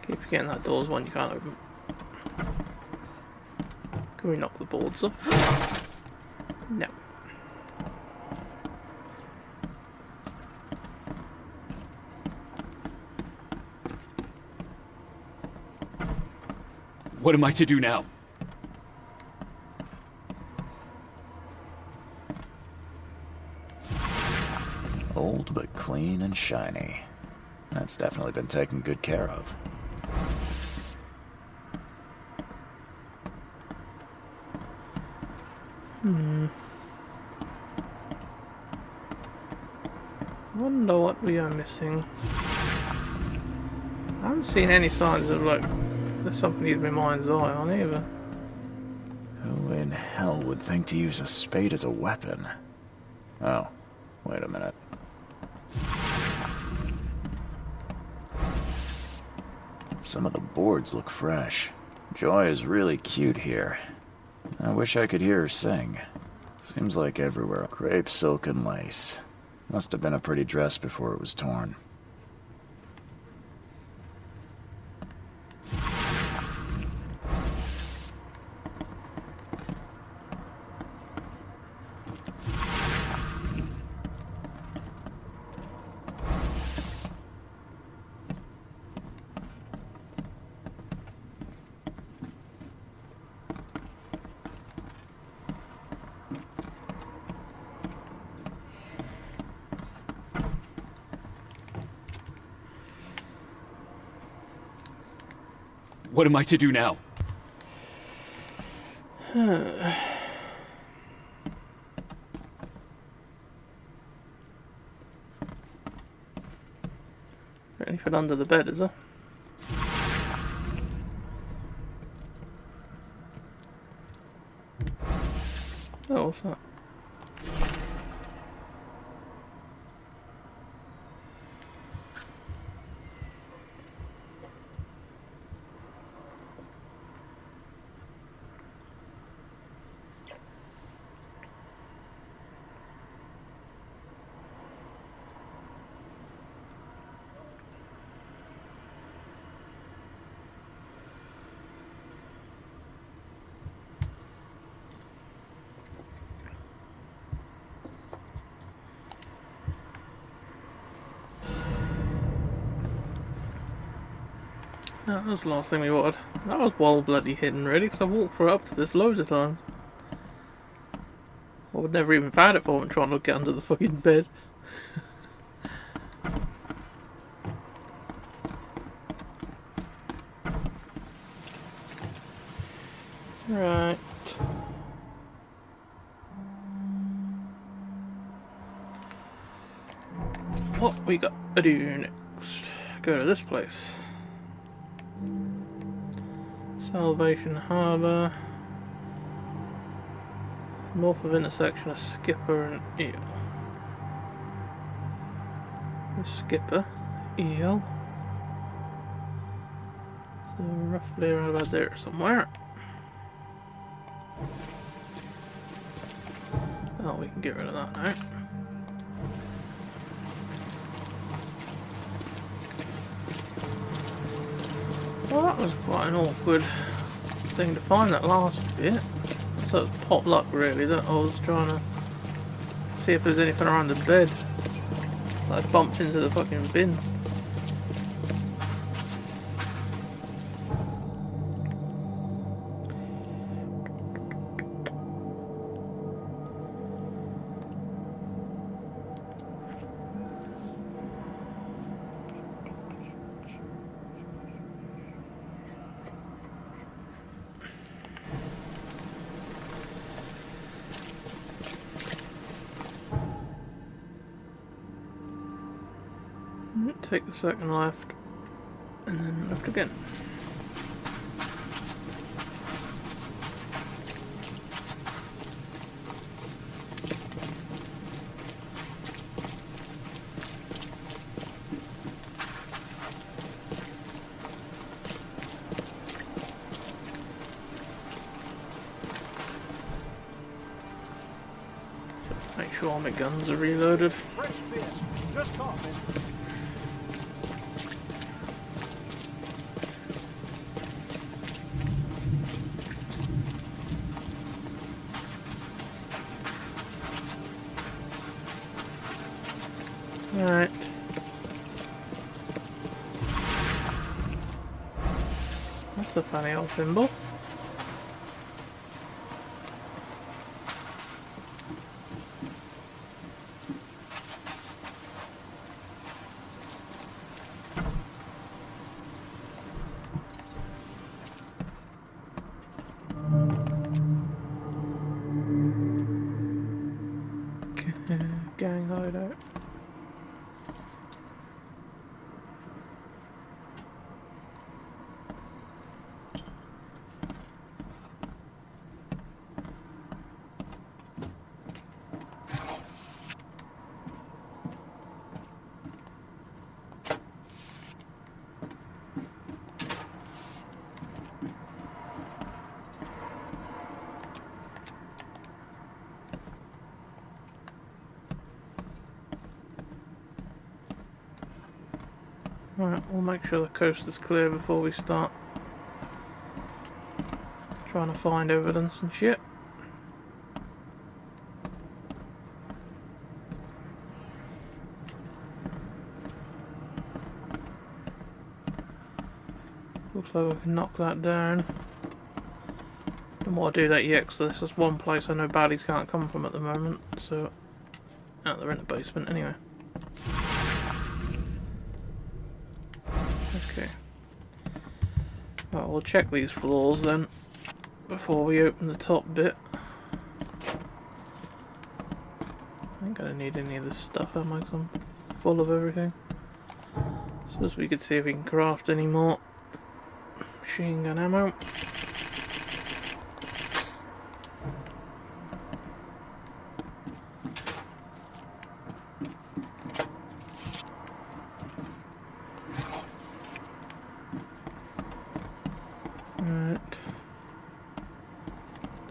Keep forgetting that door's one you can't open. Can we knock the boards off? No. What am I to do now? Old but clean and shiny. That's definitely been taken good care of. Wonder what we are missing. I haven't seen any signs of like there's something needs my mind's eye on either. Who in hell would think to use a spade as a weapon? Oh, wait a minute. Some of the boards look fresh. Joy is really cute here. I wish I could hear her sing. Seems like everywhere. Crepe, silk, and lace. Must have been a pretty dress before it was torn. What am I to do now? Anything under the bed, is there? Oh, what's that? That was the last thing we wanted. That was well bloody hidden, really, because I walked right up to this loads of times. I would never even found it for him trying to get under the fucking bed. Right. What we got to do next? Go to this place. Salvation Harbour. North of intersection of Skipper and Eel. Skipper, Eel. So roughly around about there somewhere. Oh, we can get rid of that now. Well, that was quite an awkward thing to find, that last bit. So it's pot luck, really, that I was trying to see if there's anything around the bed. I bumped into the fucking bin. Take the second left, and then left again. Just make sure all my guns are reloaded. Fresh fish. Just caught me. Alright. That's a funny old symbol. Gang hideout. Right, we'll make sure the coast is clear before we start trying to find evidence and shit. Looks like we can knock that down. Don't want to do that yet, because this is one place I know baddies can't come from at the moment, so... Oh, they're in the basement anyway. Okay. Right, we'll check these floors then before we open the top bit. I ain't gonna need any of this stuff, am I? 'Cause I'm full of everything. Suppose we could see if we can craft any more machine gun ammo.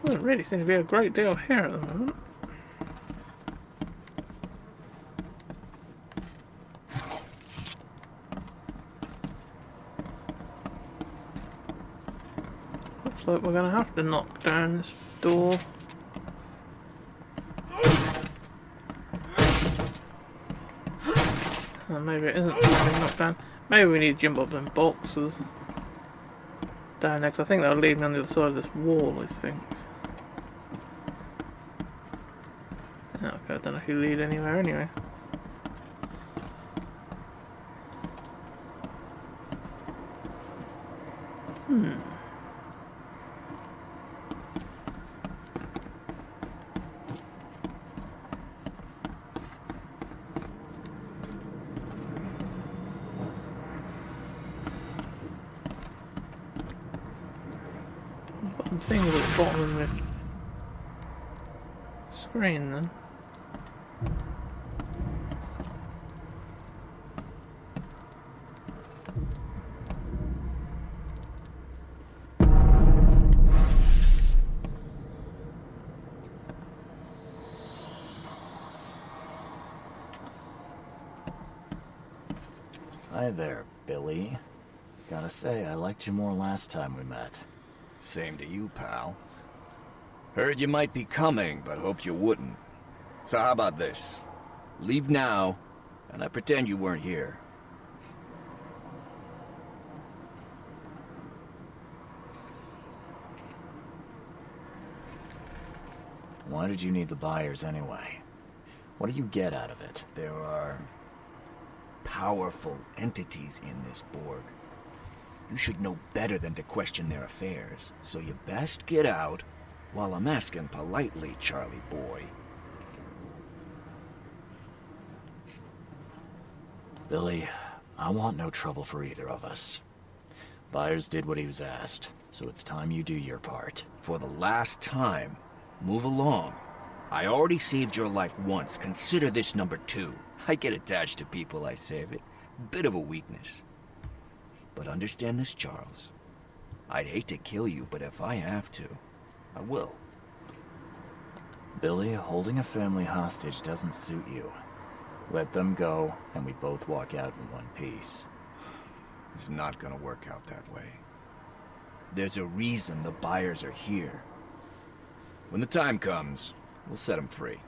Doesn't really seem to be a great deal here at the moment. Looks like we're going to have to knock down this door. Or maybe it isn't being knocked down. Maybe we need to jump up in boxes. down next. I think that'll lead me on the other side of this wall, I think. Okay, I don't know if you lead anywhere anyway. Got some things at the bottom of the screen then. Hi there, Billy. Gotta say, I liked you more last time we met. Same to you, pal. Heard you might be coming, but hoped you wouldn't. So how about this? Leave now, and I pretend you weren't here. Why did you need the buyers anyway? What do you get out of it? There are powerful entities in this Borg. You should know better than to question their affairs, so you best get out while I'm asking politely, Charlie boy. Billy, I want no trouble for either of us. Byers did what he was asked, so it's time you do your part. For the last time, move along. I already saved your life once. Consider this number 2. I get attached to people I save. It bit of a weakness. But understand this, Charles. I'd hate to kill you, but if I have to, I will. Billy, holding a family hostage doesn't suit you. Let them go, and we both walk out in one piece. It's not gonna work out that way. There's a reason the buyers are here. When the time comes, we'll set them free.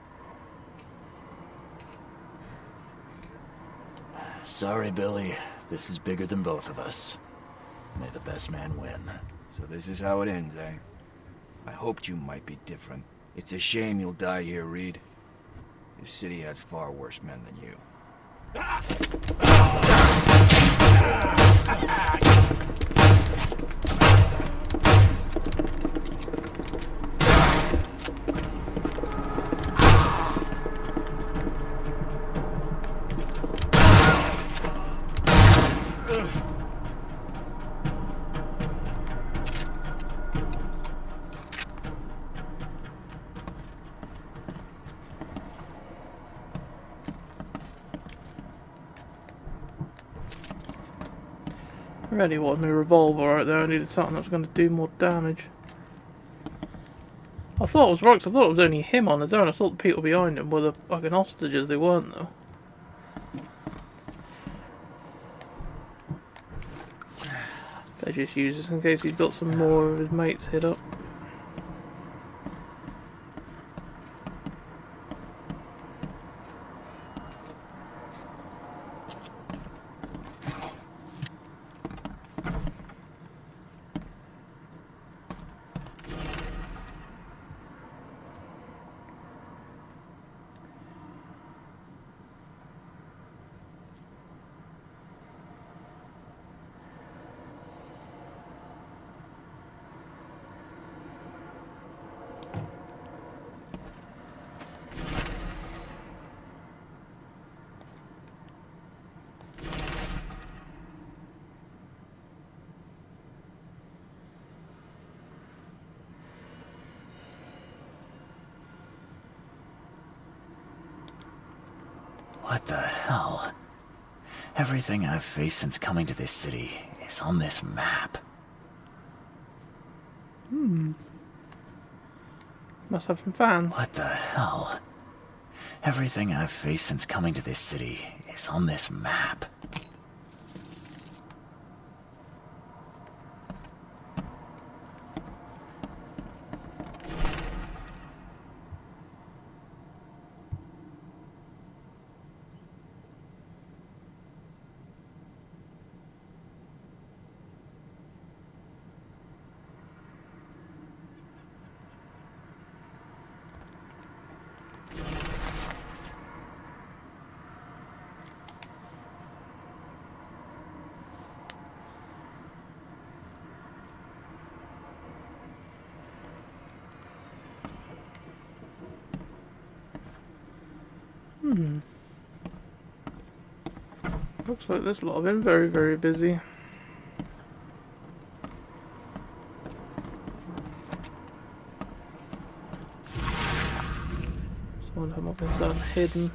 Sorry, Billy. This is bigger than both of us. May the best man win. So this is how it ends, eh? I hoped you might be different. It's a shame you'll die here, Reed. This city has far worse men than you. Really wanted my revolver right there. I needed something that was going to do more damage. I thought it was right, 'cause I thought it was only him on his own. I thought the people behind him were the fucking hostages. They weren't, though. They just use this in case he's got some more of his mates hit up. What the hell? Everything I've faced since coming to this city is on this map. Must have some fans. What the hell? Everything I've faced since coming to this city is on this map. Looks like this lot have been very, very busy. Someone come up inside and hidden.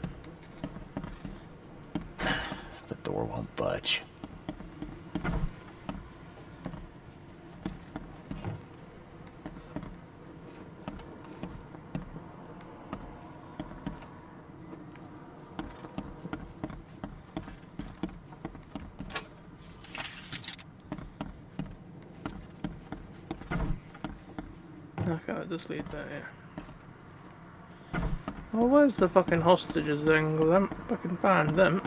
The door won't budge. Okay, I'll just leave that here. Well, where's the fucking hostages then? Because I haven't fucking found them.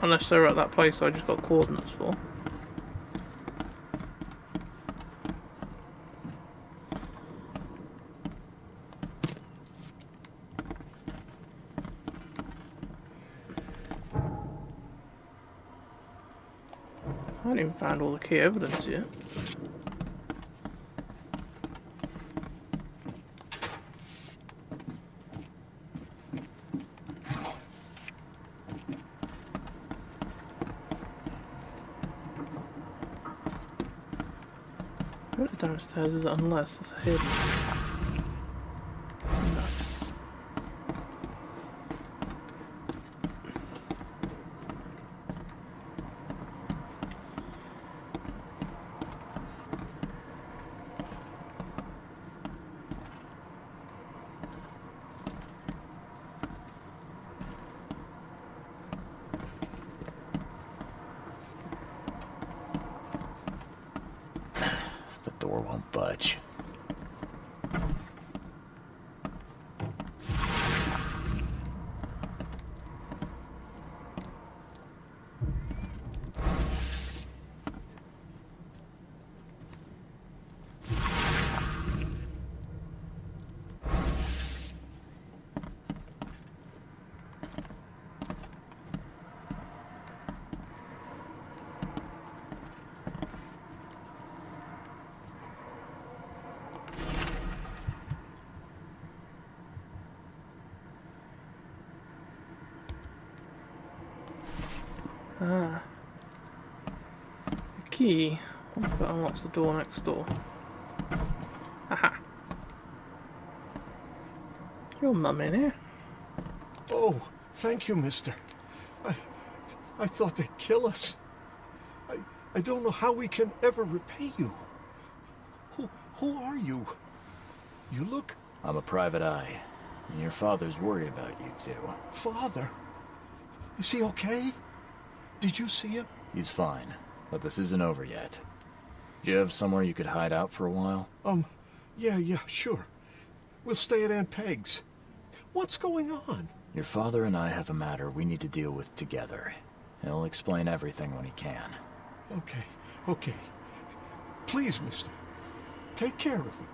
Unless they're at that place I just got coordinates for. I haven't even found all the key evidence yet. Downstairs is unless it's hidden. No. The door won't budge. Ah. The key. That unlocks the door next door. Aha. Your mum in here? Oh, thank you, mister. I thought they'd kill us. I don't know how we can ever repay you. Who are you? You look... I'm a private eye, and your father's worried about you two. Father? Is he okay? Did you see him? He's fine, but this isn't over yet. Do you have somewhere you could hide out for a while? Yeah, sure. We'll stay at Aunt Peg's. What's going on? Your father and I have a matter we need to deal with together. He'll explain everything when he can. Okay. Please, mister. Take care of him.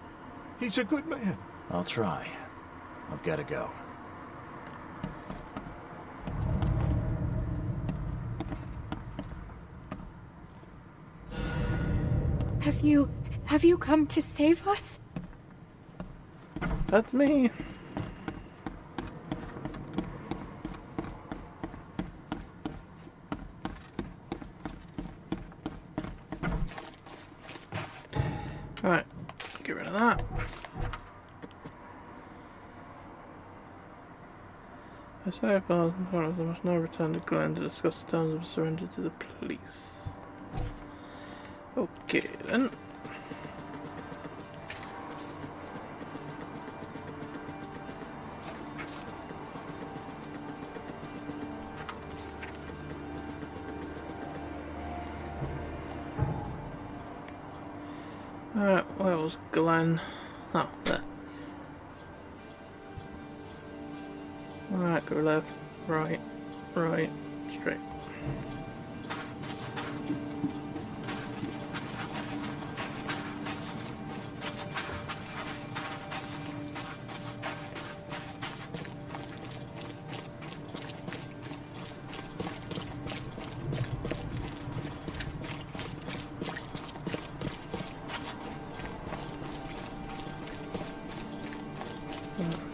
He's a good man. I'll try. I've got to go. Have you come to save us? That's me. Alright, get rid of that. I say if I must now return to Glen to discuss the terms of surrender to the police. Okay then. Alright, where was Glen? Oh, there. Alright, go left, right, straight.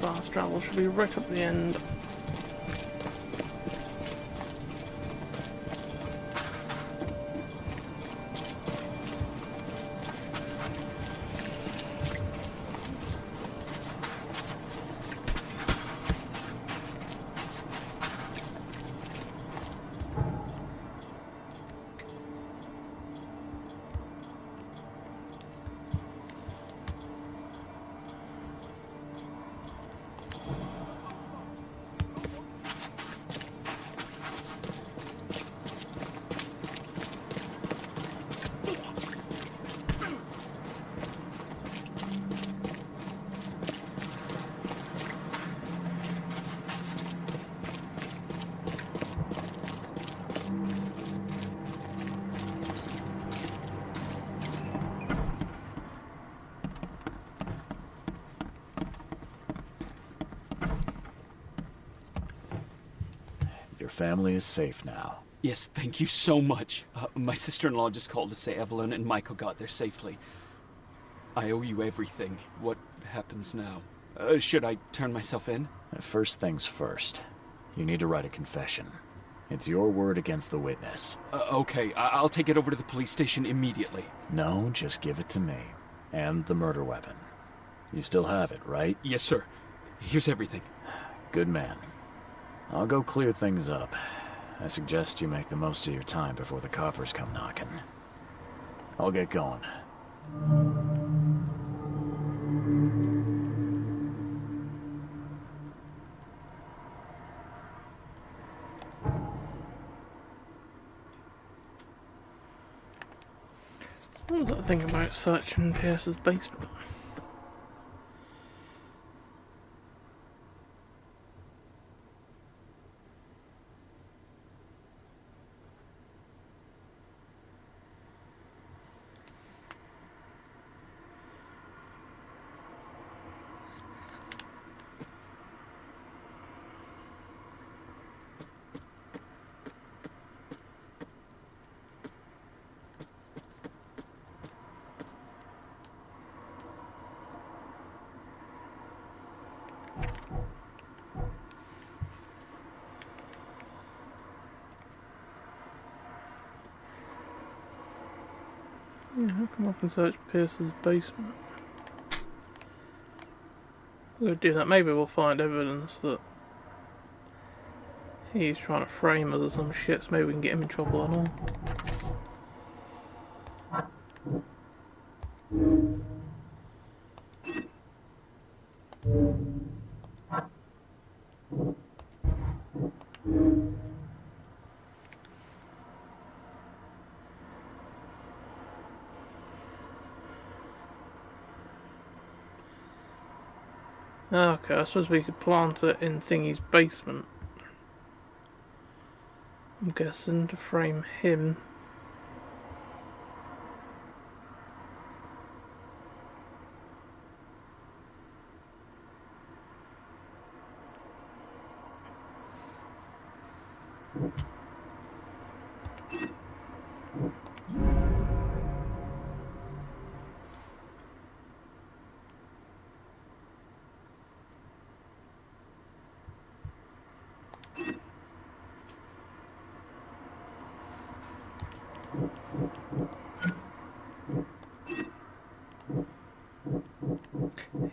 Fast travel should be right up the end. family is safe now. Yes, thank you so much. My sister-in-law just called to say Evelyn and Michael got there safely. I owe you everything. What happens now? Should I turn myself in? First things first. You need to write a confession. It's your word against the witness. Okay, I'll take it over to the police station immediately. No, just give it to me. And the murder weapon. You still have it, right? Yes, sir. Here's everything. Good man. I'll go clear things up. I suggest you make the most of your time before the coppers come knocking. I'll get going. What was that thing about searching Pierce's basement? Yeah, how come I can search Pierce's basement? We'll do that. Maybe we'll find evidence that he's trying to frame us or some shit, so maybe we can get him in trouble and all. Okay, I suppose we could plant it in Thingy's basement. I'm guessing to frame him.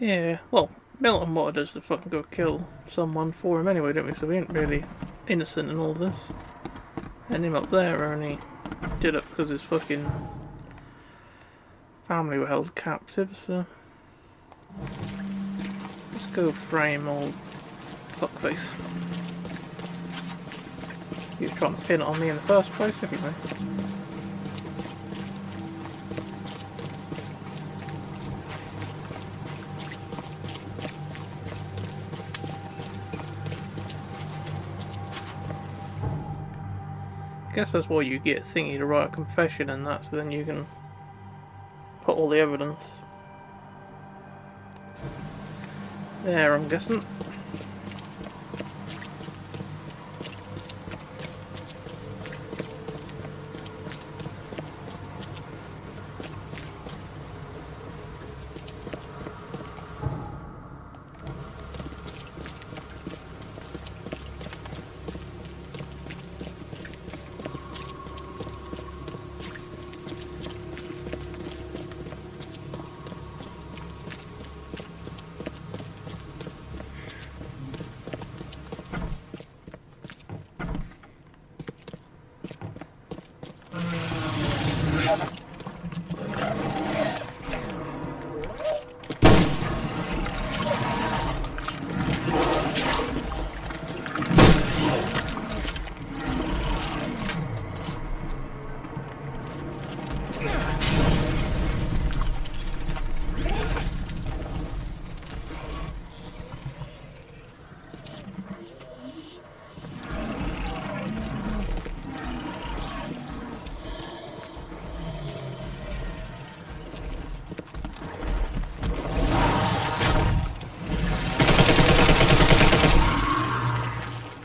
Yeah, well, Milton wanted us to fucking go kill someone for him anyway, didn't we? So we ain't really innocent in all this. And him up there only did it because his fucking family were held captive, so... Let's go frame old fuckface. He was trying to pin it on me in the first place, anyway. I guess that's why you get Thingy to write a confession and that, so then you can put all the evidence there, I'm guessing.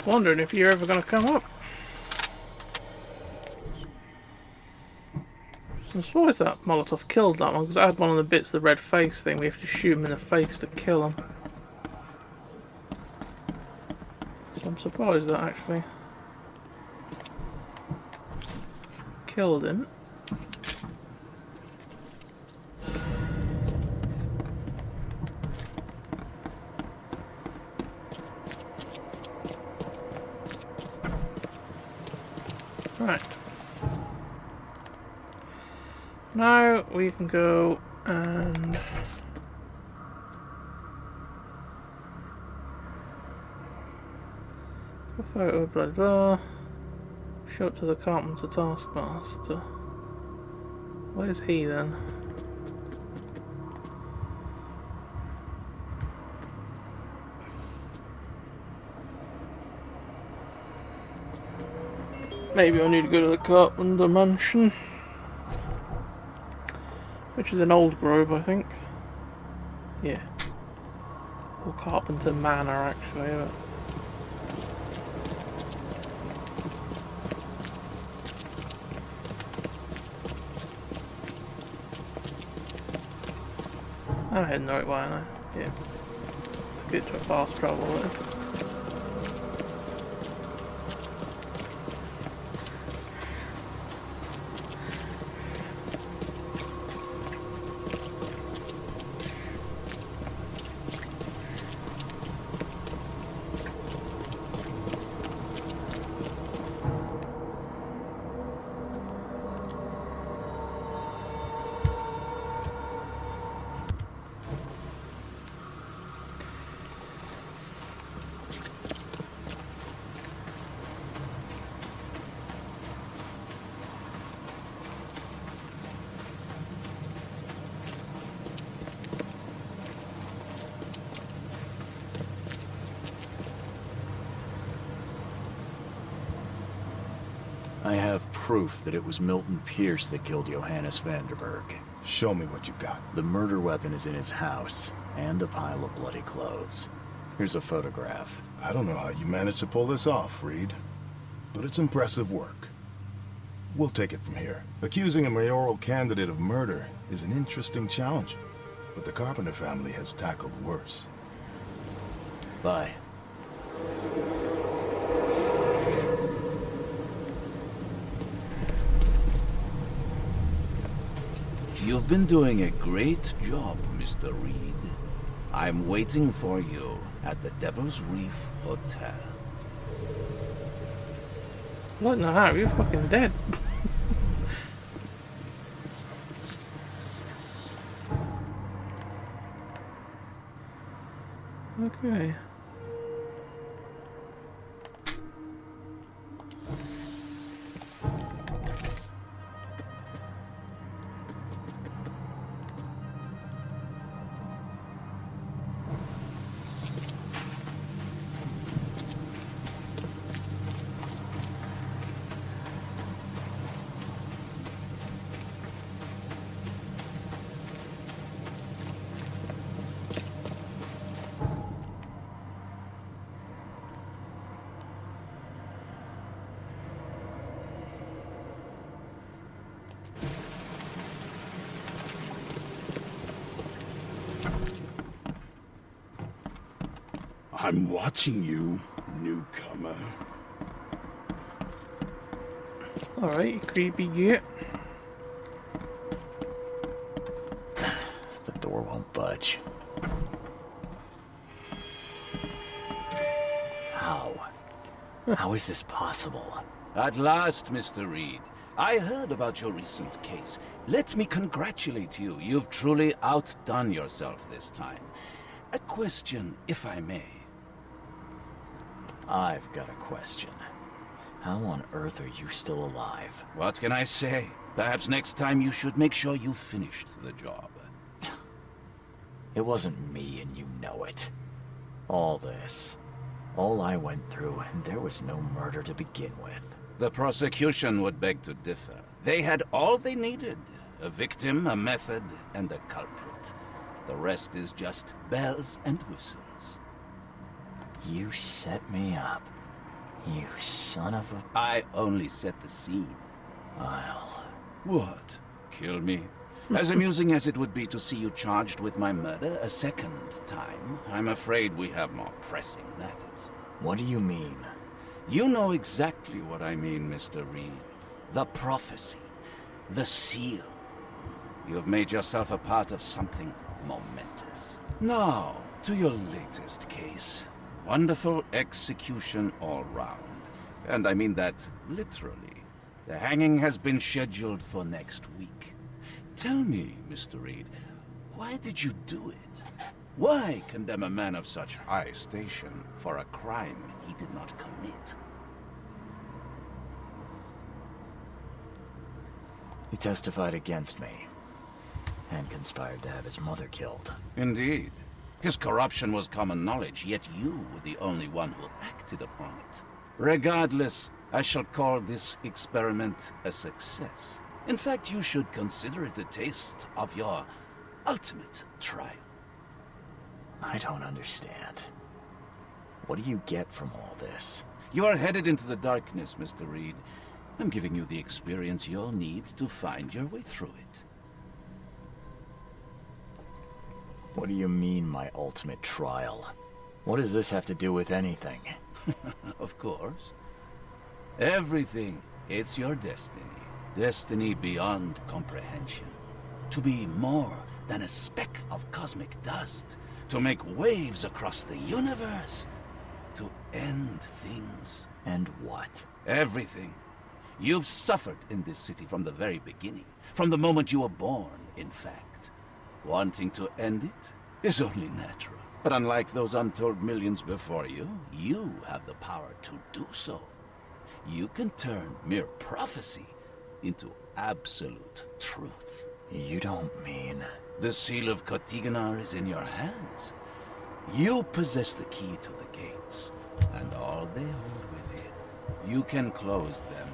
Wondering if you're ever going to come up. I'm surprised that Molotov killed that one, because I had one of the bits, the red face thing, we have to shoot him in the face to kill him. So I'm surprised that actually killed him. Right. Now we can go and photo, blah blah. Show it to the Carpenter Taskmaster. Where's he then? Maybe I need to go to the Carpenter Mansion, which is in Old Grove, I think. Yeah. Or Carpenter Manor, actually. But I'm heading the right way, aren't I? Yeah. Let's get to a fast travel there. I have proof that it was Milton Pierce that killed Johannes Vanderberg. Show me what you've got. The murder weapon is in his house, and a pile of bloody clothes. Here's a photograph. I don't know how you managed to pull this off, Reed, but it's impressive work. We'll take it from here. Accusing a mayoral candidate of murder is an interesting challenge, but the Carpenter family has tackled worse. Bye. You've been doing a great job, Mr. Reed. I'm waiting for you at the Devil's Reef Hotel. What in the hell? You're fucking dead. Okay. I'm watching you, newcomer. Alright, creepy git. The door won't budge. How? How is this possible? At last, Mr. Reed. I heard about your recent case. Let me congratulate you. You've truly outdone yourself this time. A question, if I may. I've got a question. How on earth are you still alive? What can I say? Perhaps next time you should make sure you finished the job. It wasn't me, and you know it. All this. All I went through, and there was no murder to begin with. The prosecution would beg to differ. They had all they needed. A victim, a method, and a culprit. The rest is just bells and whistles. You set me up. You son of a... I only set the scene. I'll... What? Kill me? As amusing as it would be to see you charged with my murder a second time, I'm afraid we have more pressing matters. What do you mean? You know exactly what I mean, Mr. Reed. The prophecy. The seal. You have made yourself a part of something momentous. Now, to your latest case. Wonderful execution all round. And I mean that literally. The hanging has been scheduled for next week. Tell me, Mr. Reed, why did you do it? Why condemn a man of such high station for a crime he did not commit? He testified against me, and conspired to have his mother killed. Indeed. His corruption was common knowledge, yet you were the only one who acted upon it. Regardless, I shall call this experiment a success. In fact, you should consider it a taste of your ultimate trial. I don't understand. What do you get from all this? You are headed into the darkness, Mr. Reed. I'm giving you the experience you'll need to find your way through it. What do you mean, my ultimate trial? What does this have to do with anything? Of course. Everything. It's your destiny. Destiny beyond comprehension. To be more than a speck of cosmic dust. To make waves across the universe. To end things. And what? Everything. You've suffered in this city from the very beginning. From the moment you were born, in fact. Wanting to end it is only natural. But unlike those untold millions before you, you have the power to do so. You can turn mere prophecy into absolute truth. You don't mean... The seal of Kotiganar is in your hands. You possess the key to the gates, and all they hold within. You can close them,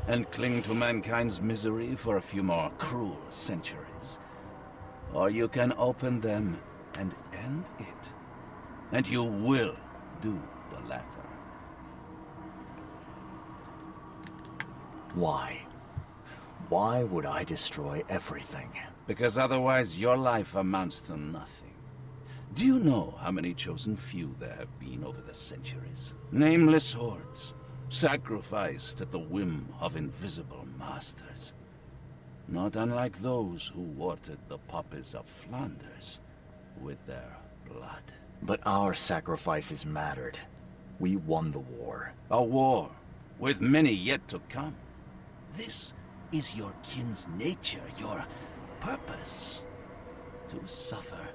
and cling to mankind's misery for a few more cruel centuries. Or you can open them and end it. And you will do the latter. Why? Why would I destroy everything? Because otherwise your life amounts to nothing. Do you know how many chosen few there have been over the centuries? Nameless hordes, sacrificed at the whim of invisible masters. Not unlike those who watered the poppies of Flanders with their blood. But our sacrifices mattered. We won the war. A war, with many yet to come. This is your kin's nature, your purpose. To suffer.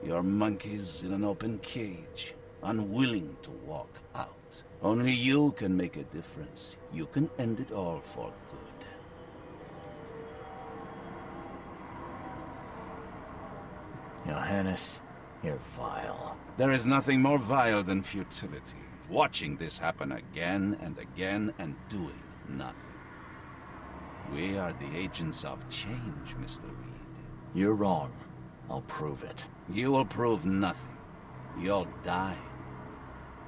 You're monkeys in an open cage, unwilling to walk out. Only you can make a difference. You can end it all for good. Johannes, you're vile. There is nothing more vile than futility. Watching this happen again and again and doing nothing. We are the agents of change, Mr. Reed. You're wrong. I'll prove it. You will prove nothing. You'll die.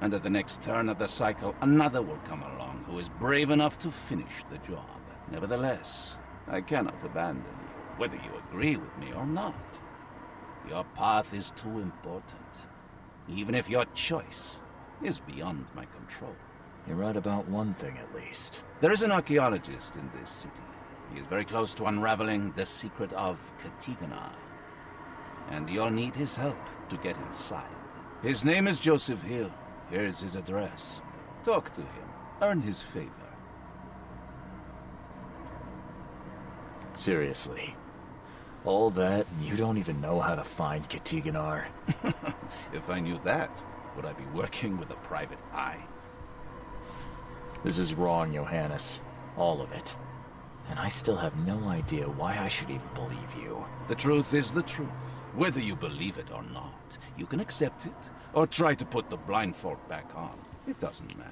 And at the next turn of the cycle, another will come along who is brave enough to finish the job. Nevertheless, I cannot abandon you, whether you agree with me or not. Your path is too important, even if your choice is beyond my control. You're right about one thing, at least. There is an archaeologist in this city. He is very close to unraveling the secret of Kotiganar. And you'll need his help to get inside. His name is Joseph Hill. Here's his address. Talk to him. Earn his favor. Seriously. All that, and you don't even know how to find Kotiganar? If I knew that, would I be working with a private eye? This is wrong, Johannes. All of it. And I still have no idea why I should even believe you. The truth is the truth. Whether you believe it or not, you can accept it, or try to put the blindfold back on. It doesn't matter.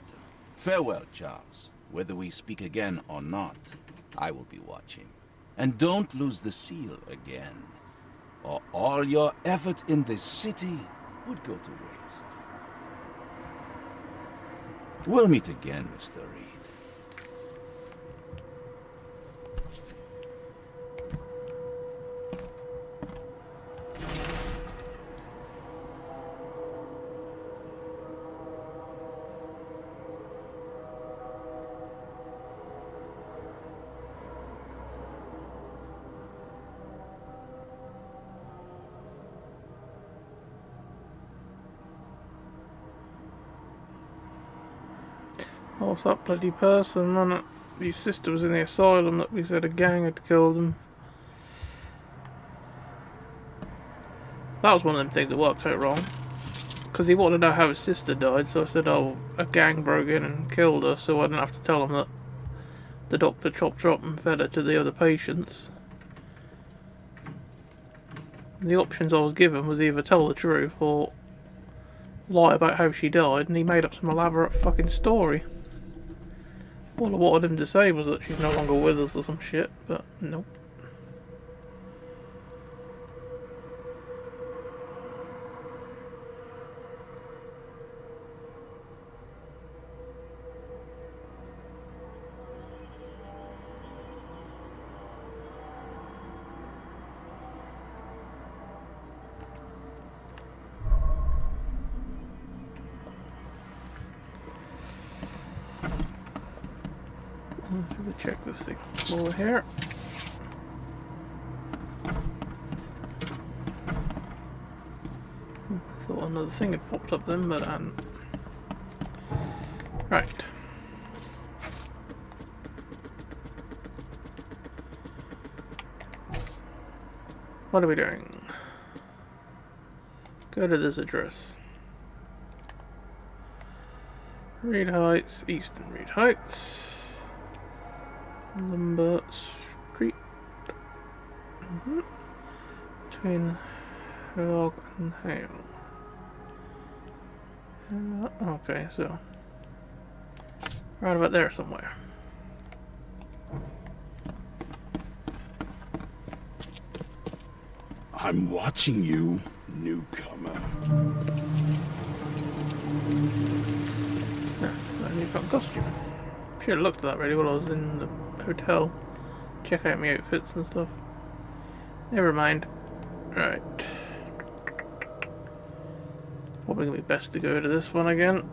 Farewell, Charles. Whether we speak again or not, I will be watching. And don't lose the seal again, or all your effort in this city would go to waste. We'll meet again, Mr. Reed. Oh, it's that bloody person, wasn't it? His sister was in the asylum that we said a gang had killed him. That was one of them things that worked out wrong. Because he wanted to know how his sister died, so I said, oh, a gang broke in and killed her, so I didn't have to tell him that the doctor chopped her up and fed her to the other patients. The options I was given was either tell the truth or lie about how she died, and he made up some elaborate fucking story. All I wanted him to say was that she's no longer with us or some shit, but nope. Check this thing over here. Thought another thing had popped up then, but right. What are we doing? Go to this address. Reed Heights, Eastern Reed Heights. Lumber Street. Between Log and Hale. Okay, so right about there somewhere. I'm watching you, newcomer. A new costume. Should have looked at that already while I was in the hotel. Check out my outfits and stuff. Never mind. Right. Probably gonna be best to go to this one again.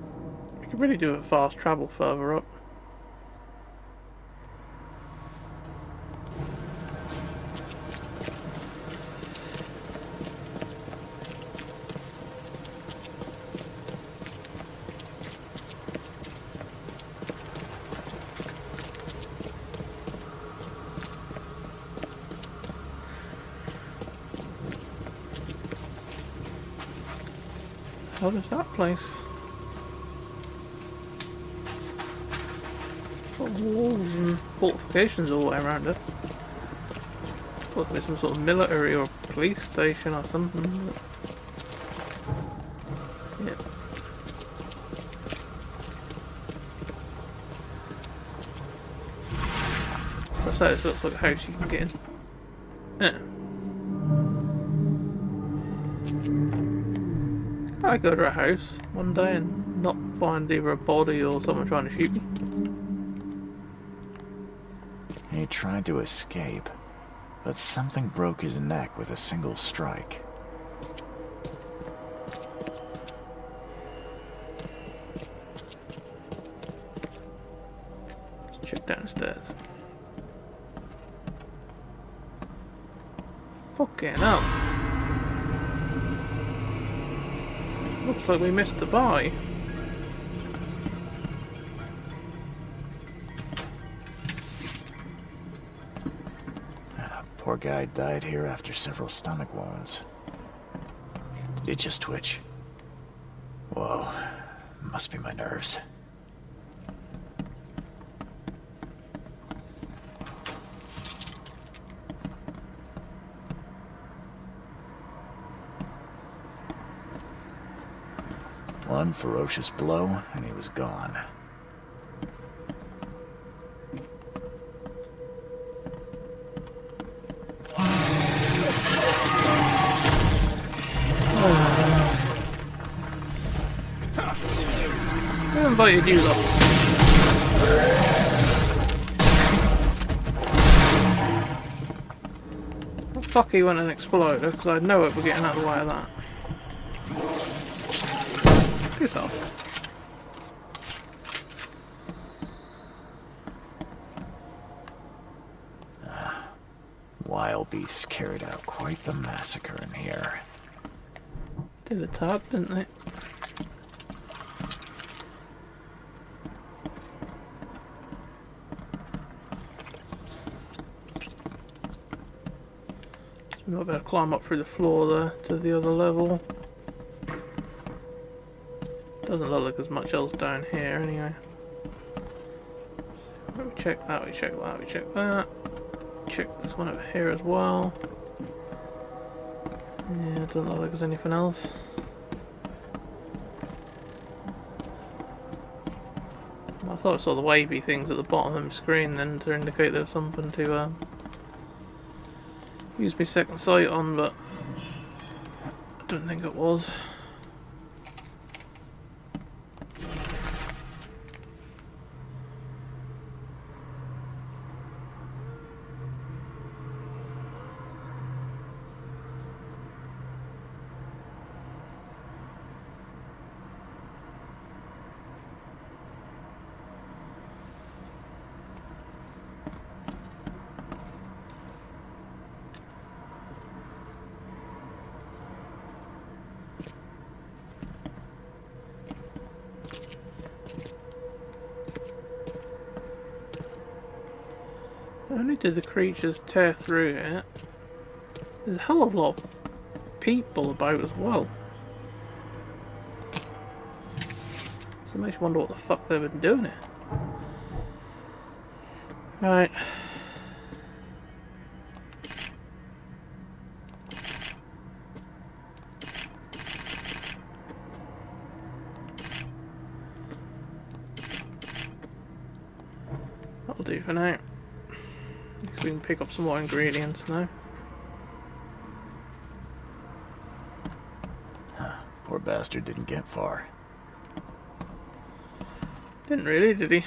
We could really do a fast travel further up. What is that place? Got walls and fortifications all the way around it. Thought there'd be some sort of military or police station or something. Yeah. That's how this looks like a house you can get in. Yeah. I go to a house one day and not find either a body or someone trying to shoot me. He tried to escape, but something broke his neck with a single strike. Let's check downstairs. Fucking hell. Looks like we missed the buy. Poor guy died here after several stomach wounds. Did it just twitch? Whoa, must be my nerves. One ferocious blow, and he was gone. invited you lot? Oh, fuck, he went an exploder, because I know it, we're getting out of the way of that. Piss off. Wild beasts carried out quite the massacre in here. Did a tad, didn't they? So we might be able to climb up through the floor there to the other level. Doesn't look like there's much else down here anyway. We check that, we check that, we check that. Check this one over here as well. Yeah, doesn't look like there's anything else. I thought I saw the wavy things at the bottom of the screen then to indicate there was something to use my second sight on, but I don't think it was. Not only did the creatures tear through it, there's a hell of a lot of people about as well. So it makes you wonder what the fuck they've been doing here. Right. That'll do for now. Next we can pick up some more ingredients now. Poor bastard didn't get far. Didn't really, did he?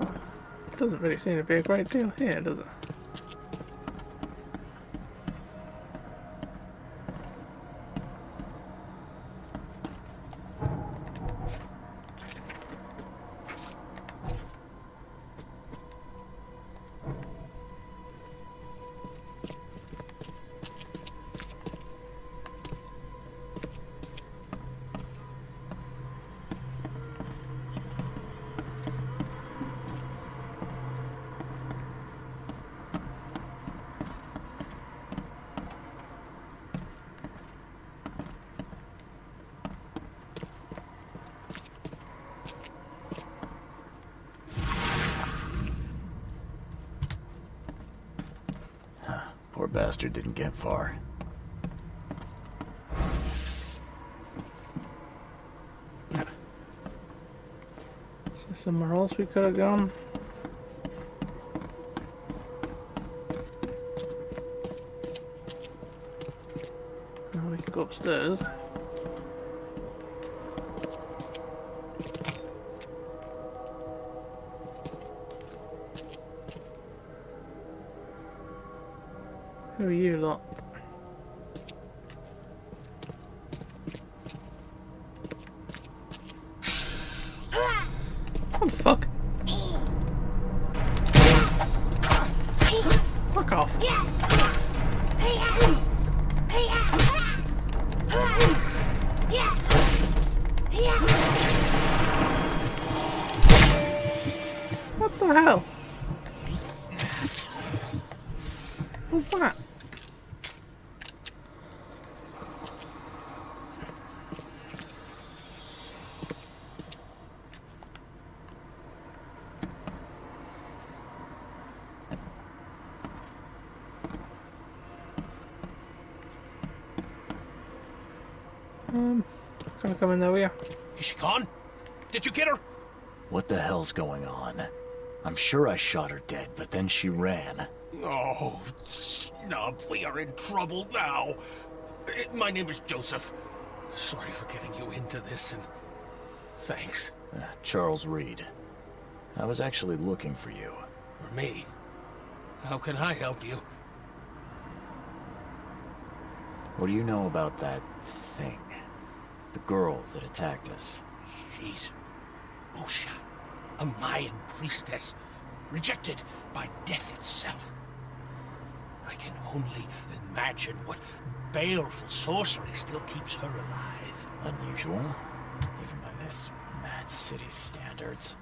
Oh, doesn't really seem to be a great deal here, does it? Poor bastard didn't get far. Is there somewhere else we could have gone? No, we can go upstairs. Who are you lot? What the fuck? Fuck off. What the hell? What's that? Gonna come in there, will ya? Is she gone? Did you get her? What the hell's going on? I'm sure I shot her dead, but then she ran. Oh, snub, we are in trouble now. My name is Joseph. Sorry for getting you into this, and thanks. Charles Reed. I was actually looking for you. For me? How can I help you? What do you know about that thing? The girl that attacked us? She's Usha, a Mayan priestess, rejected by death itself. I can only imagine what baleful sorcery still keeps her alive. Unusual, even by this mad city's standards.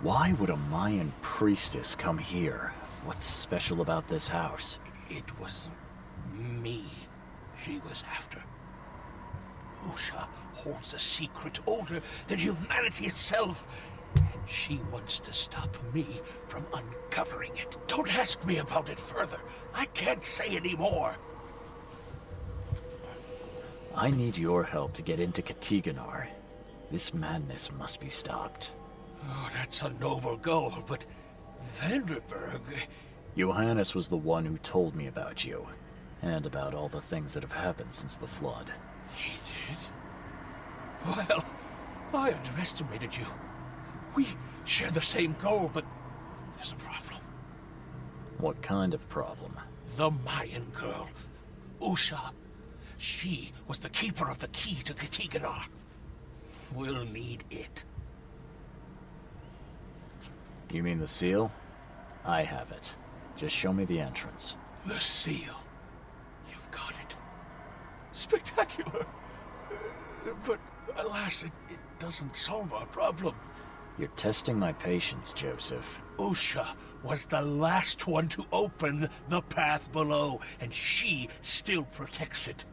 Why would a Mayan priestess come here? What's special about this house? It was me she was after. Usha holds a secret older than humanity itself, and she wants to stop me from uncovering it. Don't ask me about it further. I can't say any more. I need your help to get into Katiganar. This madness must be stopped. Oh, that's a noble goal, but Vanderberg... Johannes was the one who told me about you, and about all the things that have happened since the flood. He did? Well, I underestimated you. We share the same goal, but there's a problem. What kind of problem? The Mayan girl, Usha. She was the keeper of the key to Katiganar. We'll need it. You mean the seal? I have it. Just show me the entrance. The seal. You've got it. Spectacular. But alas, it doesn't solve our problem. You're testing my patience, Joseph. Usha was the last one to open the path below, and she still protects it.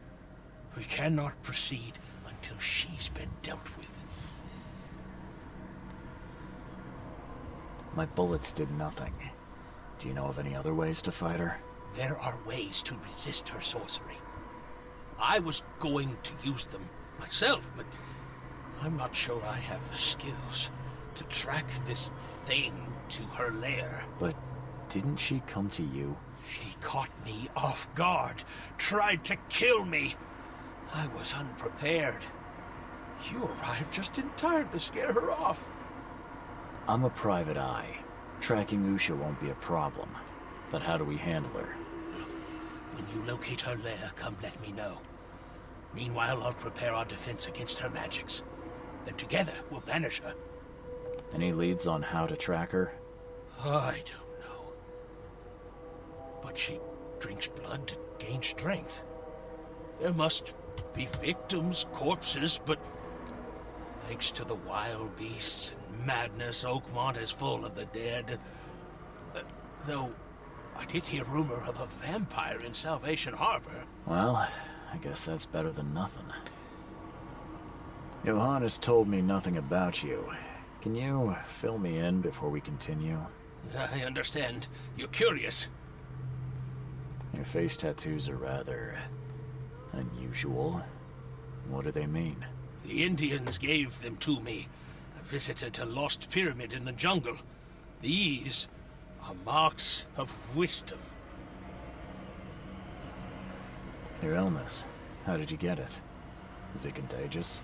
We cannot proceed until she's been dealt with. My bullets did nothing. Do you know of any other ways to fight her? There are ways to resist her sorcery. I was going to use them myself, but I'm not sure I have the skills to track this thing to her lair. But didn't she come to you? She caught me off guard, tried to kill me. I was unprepared. You arrived just in time to scare her off. I'm a private eye. Tracking Usha won't be a problem. But how do we handle her? Look, when you locate her lair, come let me know. Meanwhile, I'll prepare our defense against her magics. Then together, we'll banish her. Any leads on how to track her? I don't know. But she drinks blood to gain strength. There must be victims, corpses, but thanks to the wild beasts and madness, Oakmont is full of the dead. Though, I did hear rumor of a vampire in Salvation Harbor. Well, I guess that's better than nothing. Johannes told me nothing about you. Can you fill me in before we continue? I understand. You're curious. Your face tattoos are rather unusual. What do they mean? The Indians gave them to me. I visited a lost pyramid in the jungle. These are marks of wisdom. Your illness. How did you get it? Is it contagious?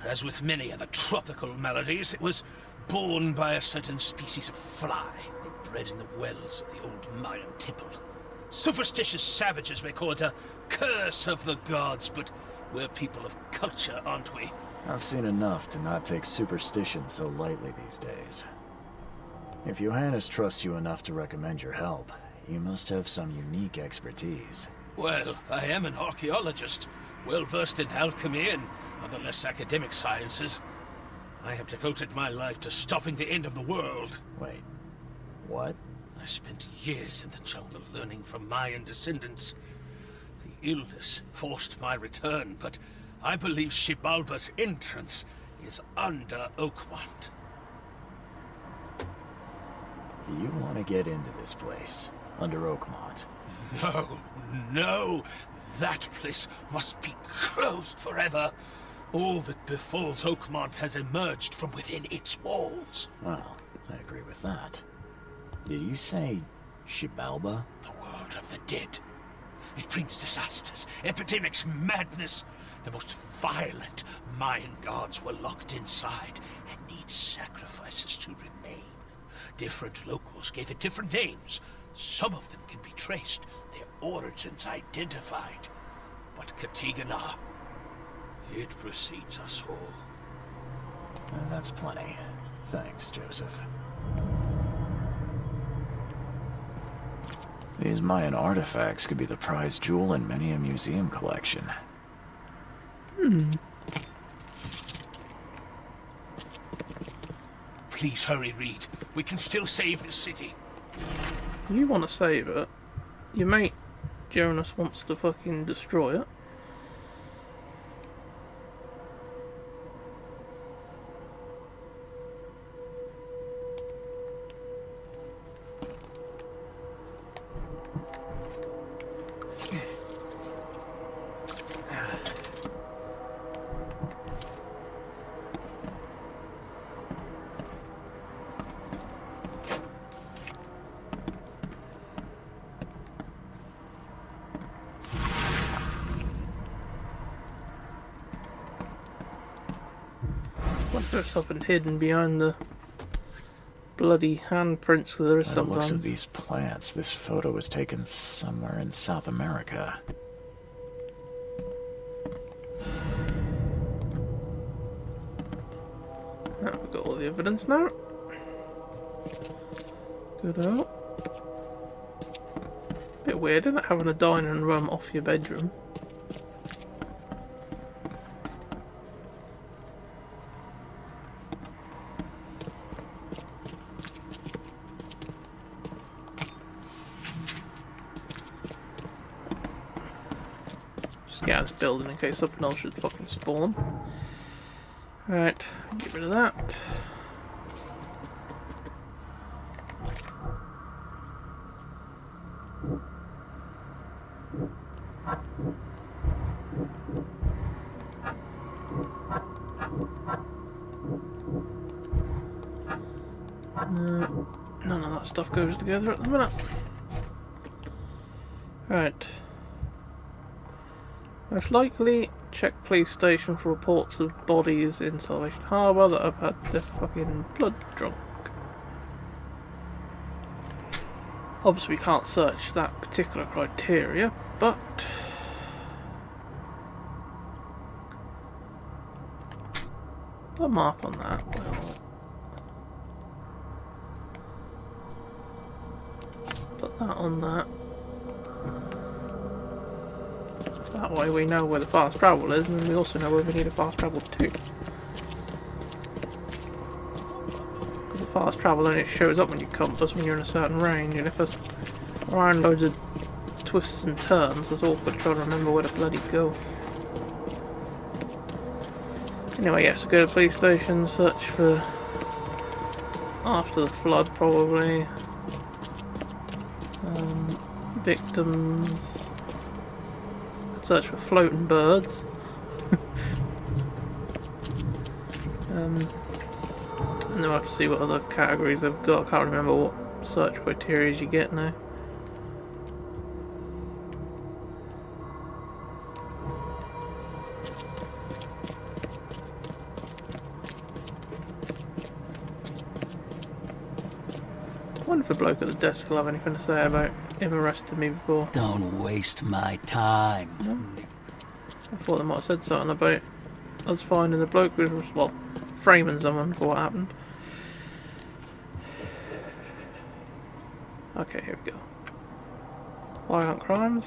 As with many other tropical maladies, it was borne by a certain species of fly, bred in the wells of the old Mayan temple. Superstitious savages may call it a curse of the gods, but we're people of culture, aren't we? I've seen enough to not take superstition so lightly these days. If Johannes trusts you enough to recommend your help, you must have some unique expertise. Well, I am an archaeologist, well-versed in alchemy and other less academic sciences. I have devoted my life to stopping the end of the world. Wait, what? I spent years in the jungle learning from Mayan descendants. The illness forced my return, but I believe Xibalba's entrance is under Oakmont. You want to get into this place, under Oakmont? No. That place must be closed forever. All that befalls Oakmont has emerged from within its walls. Well, I agree with that. Did you say Xibalba? The world of the dead. It brings disasters, epidemics, madness. The most violent Mayan gods were locked inside and need sacrifices to remain. Different locals gave it different names. Some of them can be traced, their origins identified. But Katigana, it precedes us all. That's plenty. Thanks, Joseph. These Mayan artifacts could be the prized jewel in many a museum collection. Please hurry, Reed. We can still save this city. You want to save it. Your mate Jonas wants to fucking destroy it. What if there's something hidden behind the bloody handprints? Because there is By the something. looks of these plants, this photo was taken somewhere in South America. Now we've got all the evidence now. Good out. Bit weird, isn't it, having a dining room off your bedroom? Just get out of this building in case something else should fucking spawn. Right, get rid of that. None of that stuff goes together at the minute. Right. Most likely check police station for reports of bodies in Salvation Harbour that have had their fucking blood drunk. Obviously we can't search that particular criteria, but put a mark on that. Well, put that on that. That way we know where the fast travel is, and we also know where we need a fast travel to. Because the fast travel only shows up when you compass when you're in a certain range, and if there's around loads of twists and turns, it's awkward trying to remember where to bloody go. Anyway, yes, go to the police station, search for after the flood probably. Victims. Search for floating birds. And then we'll have to see what other categories they've got. I can't remember what search criteria you get now. I wonder if the bloke at the desk will have anything to say about him arresting me before. Don't waste my time. No? I thought they might have said something about us finding the bloke who was, well, framing someone for what happened. Okay, here we go. Violent crimes.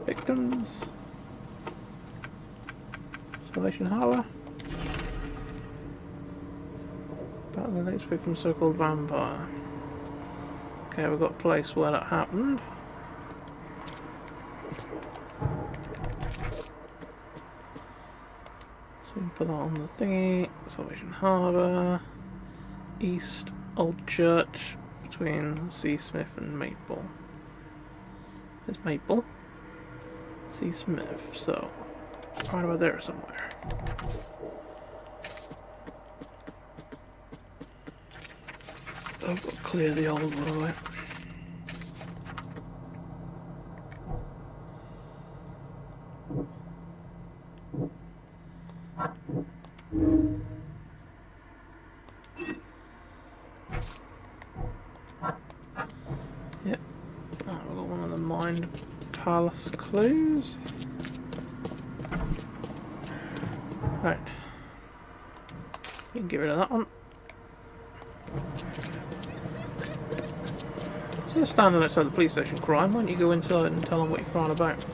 Victims. Salvation Harbour. About the next victim, so-called vampire. Okay, we've got a place where that happened. So we can put that on the thingy. Salvation Harbour. East Old Church between C. Smith and Maple. There's Maple. C. Smith, so right about there somewhere. I've got to clear the old one away. Yep. Oh, we've got one of the Mind Palace clues. Right. You can get rid of that one. So you're standing outside the police station crying, why don't you go inside and tell them what you're crying about?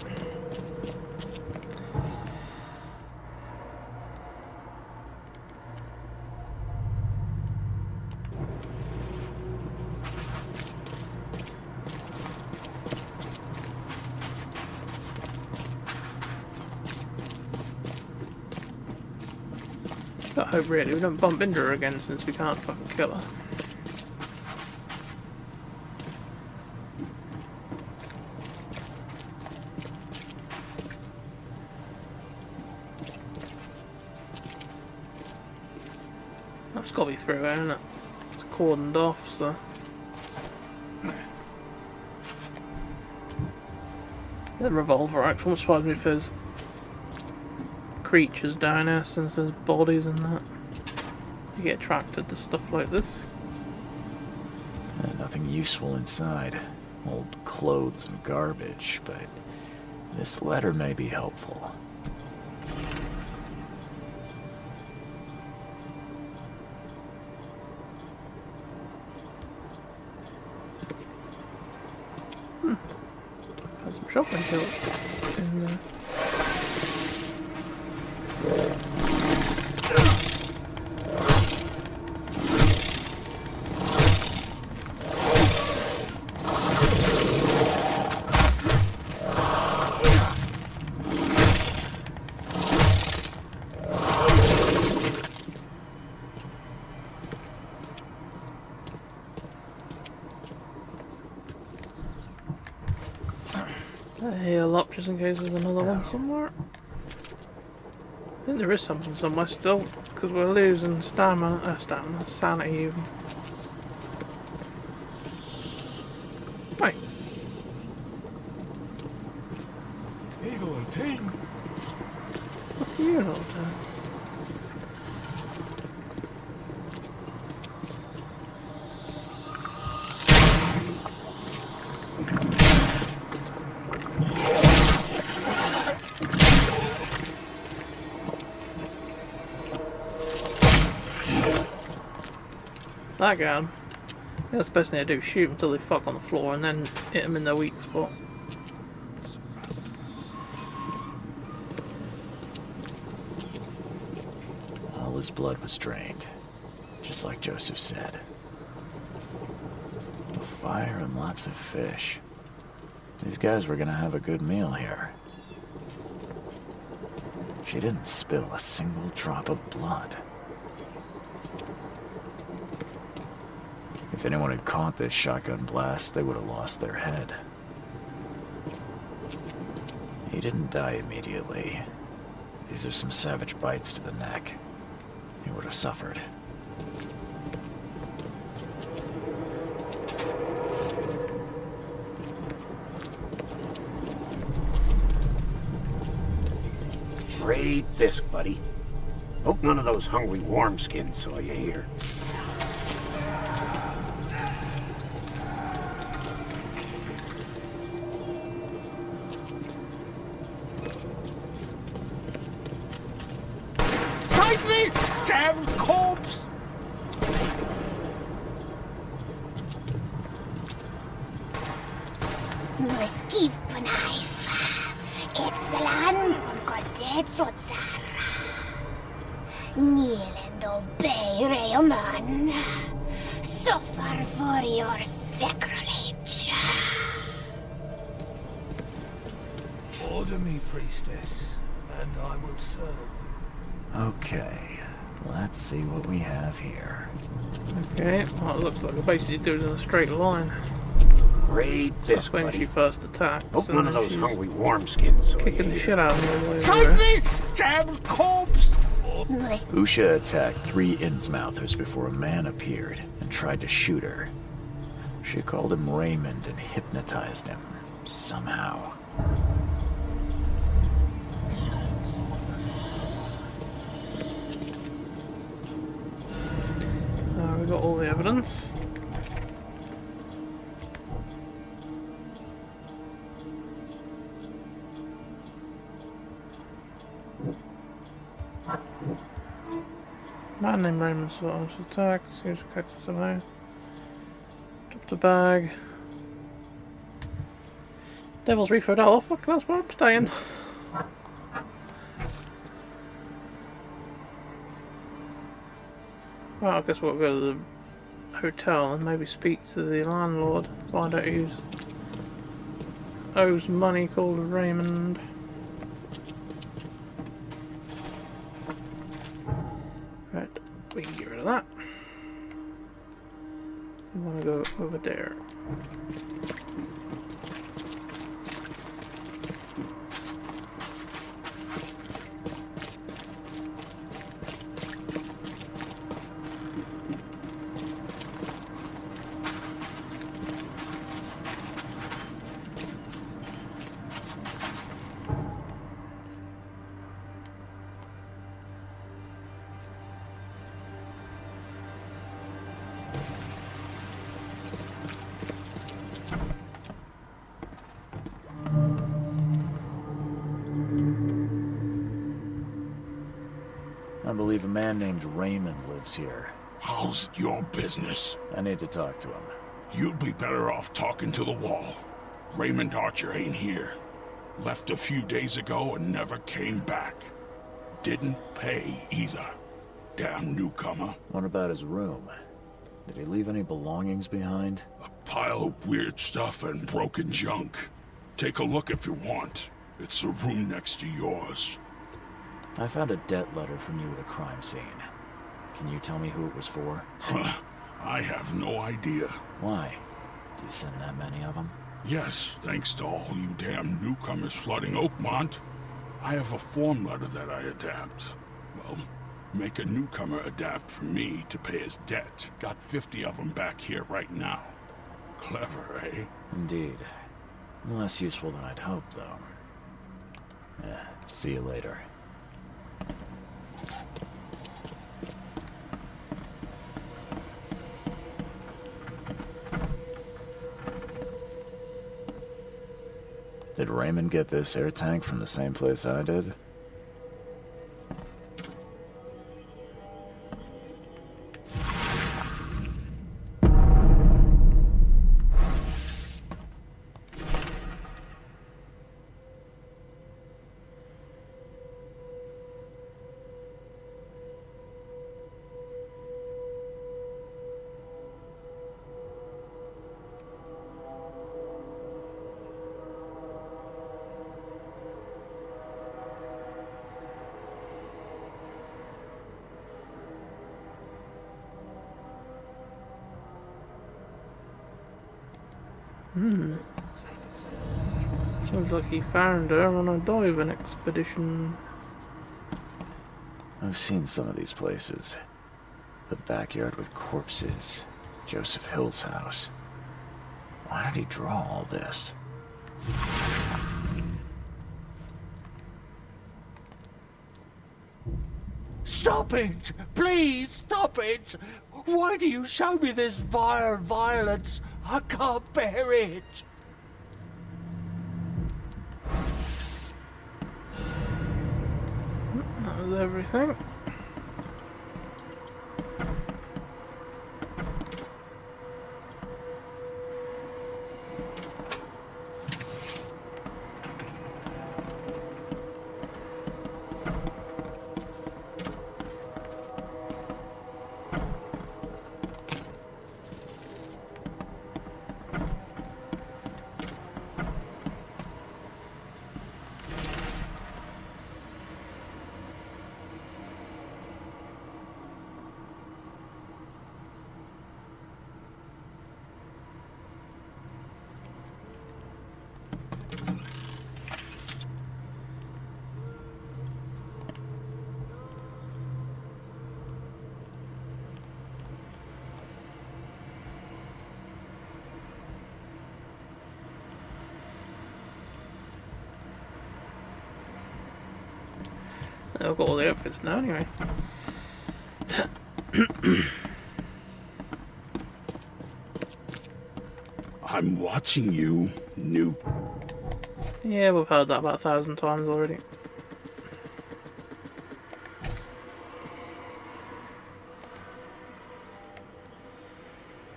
I hope really we don't bump into her again since we can't fucking kill her. That's got to be through there, isn't it? It's cordoned off, so. The revolver act won't surprise me if there's creatures down there since there's bodies and that. You get attracted to stuff like this. Nothing useful inside. Old clothes and garbage, but this letter may be helpful. There's some shopping tilt in there. Heal up just in case there's another one somewhere. I think there is something somewhere still, because we're losing sanity even. Right. Eagle and Ting. What are you all doing? That guy. That's the best thing to do, shoot until they fuck on the floor and then hit them in their weak spot. All his blood was drained, just like Joseph said. A fire and lots of fish. These guys were gonna have a good meal here. She didn't spill a single drop of blood. If anyone had caught this shotgun blast, they would have lost their head. He didn't die immediately. These are some savage bites to the neck. He would have suffered. Great fisk, buddy. Hope none of those hungry wormskins saw you here. Corpse! Muskif Panaifa. Excelan Concordet Sotsara. Nielendo Bay Reoman. Suffer for your sacrilege. Order me, priestess, and I will serve. Okay, let's see what we have here. Okay, well it looks like it basically goes in a straight line. Great fisk, when buddy. she first attacks. Hope none of those hungry wormskins saw you kicking the here. shit out of me all the way Take over. this, damn corpse! Usha attacked 3 Innsmouthers before a man appeared and tried to shoot her. She called him Raymond and hypnotized him, somehow. We got all the evidence. Man named Raymond was attacked. Seems to catch somehow. Dropped a bag. Devil's Reef Hotel. Fuck, that's where I'm staying. Well, I guess we'll go to the hotel and maybe speak to the landlord. Find out who owes money called Raymond. Right, we can get rid of that. We want to go over there. I believe a man named Raymond lives here. How's it your business? I need to talk to him. You'd be better off talking to the wall. Raymond Archer ain't here. Left a few days ago and never came back. Didn't pay either. Damn newcomer. What about his room? Did he leave any belongings behind? A pile of weird stuff and broken junk. Take a look if you want. It's the room next to yours. I found a debt letter from you at a crime scene. Can you tell me who it was for? I have no idea. Why? Do you send that many of them? Yes, thanks to all you damn newcomers flooding Oakmont. I have a form letter that I adapt. Well, make a newcomer adapt for me to pay his debt. Got 50 of them back here right now. Clever, eh? Indeed. Less useful than I'd hoped, though. See you later. Did Raymond get this air tank from the same place I did? Sounds like he found her on a diving expedition. I've seen some of these places. The backyard with corpses. Joseph Hill's house. Why did he draw all this? Stop it! Please, stop it! Why do you show me this vile violence? I can't bear it! That was everything. I've got all the outfits now anyway. I'm watching you, new. Yeah, we've heard that about 1,000 times already.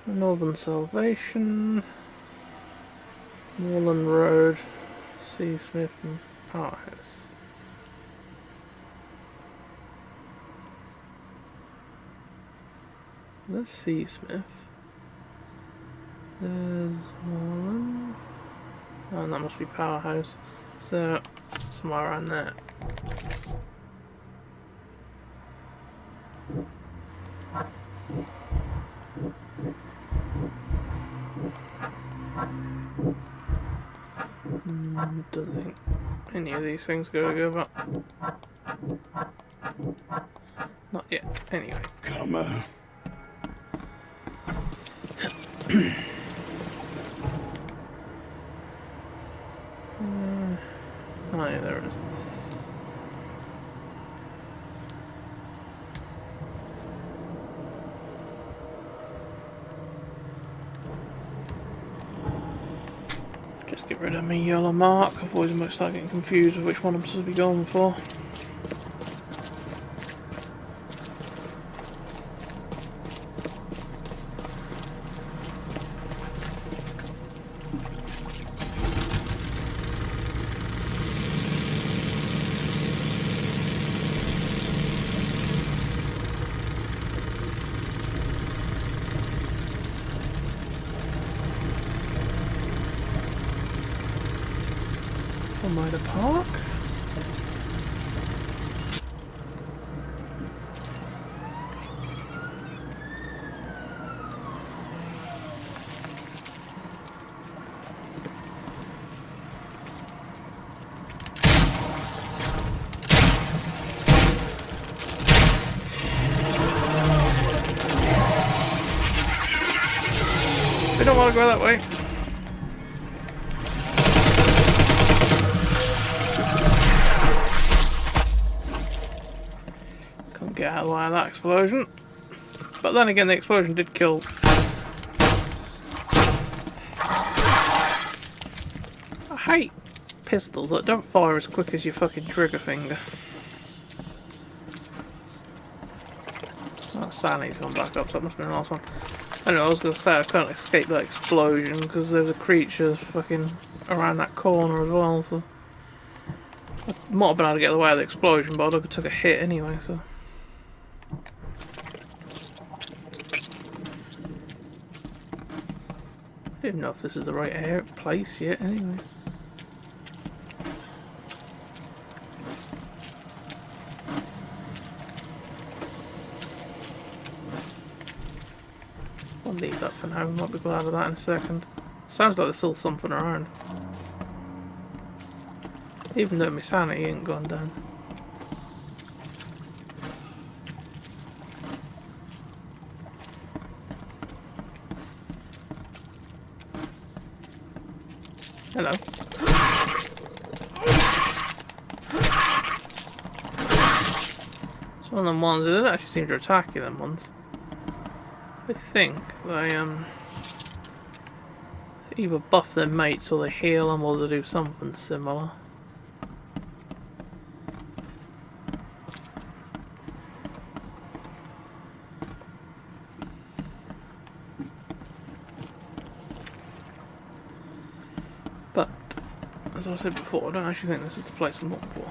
Northern Salvation, Moreland Road, C. Smith and Powerhouse. There's C. Smith. There's Moreland. Oh, and that must be Powerhouse. So, somewhere around there. Don't think any of these things go but not yet. Anyway. Come on. Oh yeah, there it is. Just get rid of my yellow mark, otherwise I might start getting confused with which one I'm supposed to be going for. Somewhere to park. We don't want to go that way. Couldn't get out of the way of that explosion. But then again, the explosion did kill. I hate pistols that don't fire as quick as your fucking trigger finger. Oh, Sally's gone back up, so that must have been the last one. I don't know, I was going to say I can't escape that explosion because there's a creature fucking around that corner as well, so I might have been able to get out of the way of the explosion, but I took a hit anyway, so. I don't even know if this is the right place yet anyway. I'll leave that for now, might be glad of that in a second. Sounds like there's still something around. Even though my sanity ain't gone down. Hello. It's one of them ones, they don't actually seem to attack you, them ones. I think they either buff their mates or they heal them or they do something similar. But, as I said before, I don't actually think this is the place I'm looking for.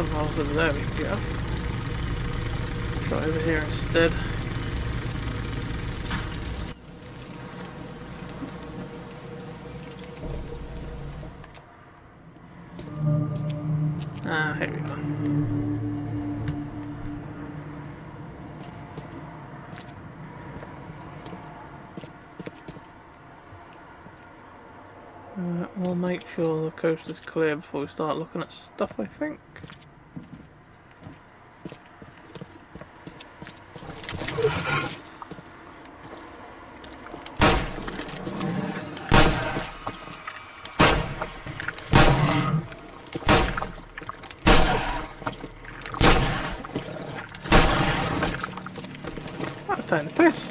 somehow. So there we go. Let's try over here instead. Ah, here we go. We'll make sure the coast is clear before we start looking at stuff, I think. That's taking the piss.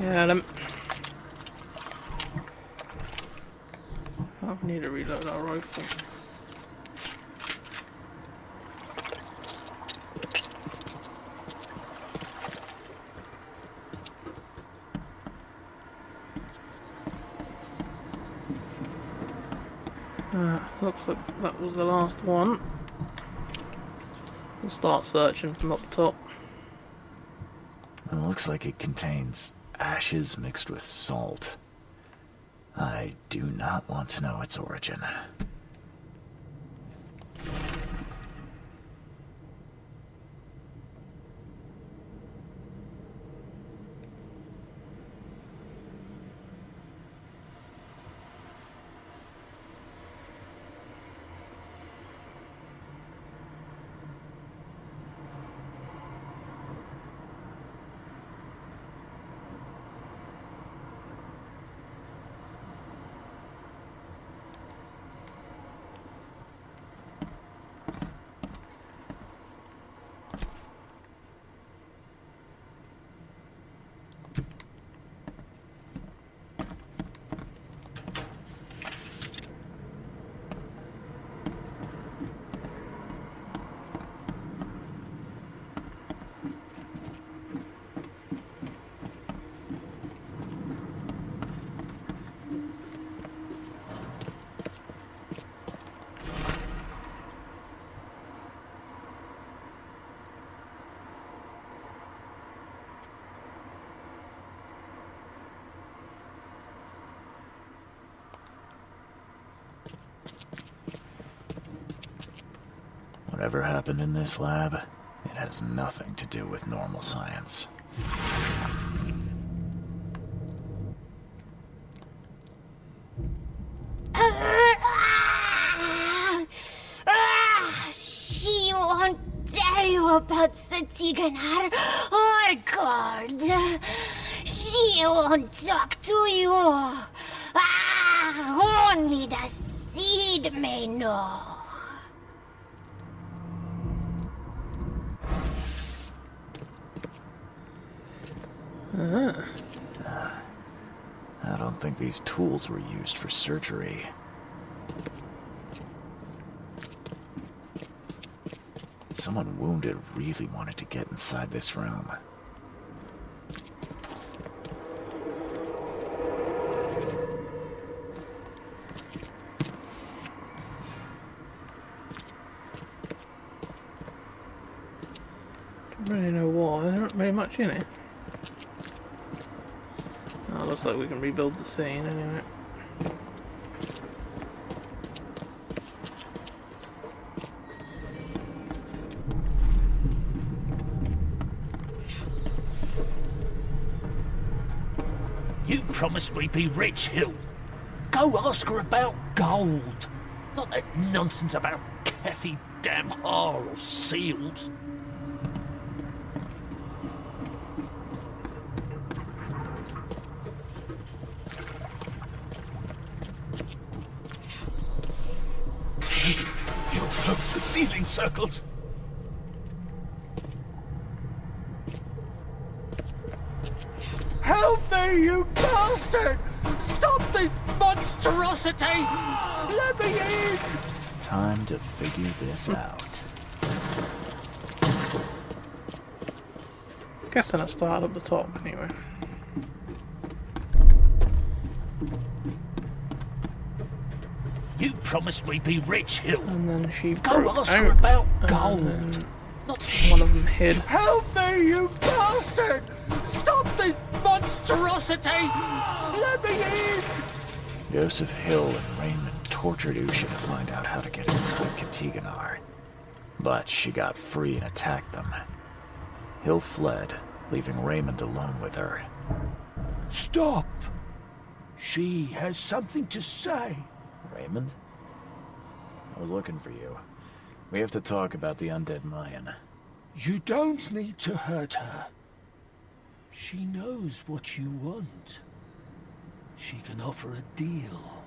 Yeah, I need to reload our rifle. Looks like that was the last one. We'll start searching from up top. It looks like it contains ashes mixed with salt. I do not want to know its origin. Whatever happened in this lab, it has nothing to do with normal science. She won't tell you about the Tiganar or gold. She won't talk to you. Only the seed may know. I don't think these tools were used for surgery. Someone wounded really wanted to get inside this room. Don't really know why, there isn't very much in it. Oh, looks like we can rebuild the scene anyway. You promised we'd be rich, Hill. Go ask her about gold. Not that nonsense about Kathy Damhar or seals. You broke the ceiling circles. Help me, you bastard! Stop this monstrosity! Let me in! Time to figure this out. Guessing I started up the top anyway. You promised we'd be rich, Hill. And then she Go broke ask out, her about and gold. then Not one of them hid. Help me, you bastard! Stop this monstrosity! Let me in! Joseph Hill and Raymond tortured Usha to find out how to get inside Katiganar. But she got free and attacked them. Hill fled, leaving Raymond alone with her. Stop! She has something to say. Raymond? I was looking for you. We have to talk about the undead Mayan. You don't need to hurt her. She knows what you want. She can offer a deal.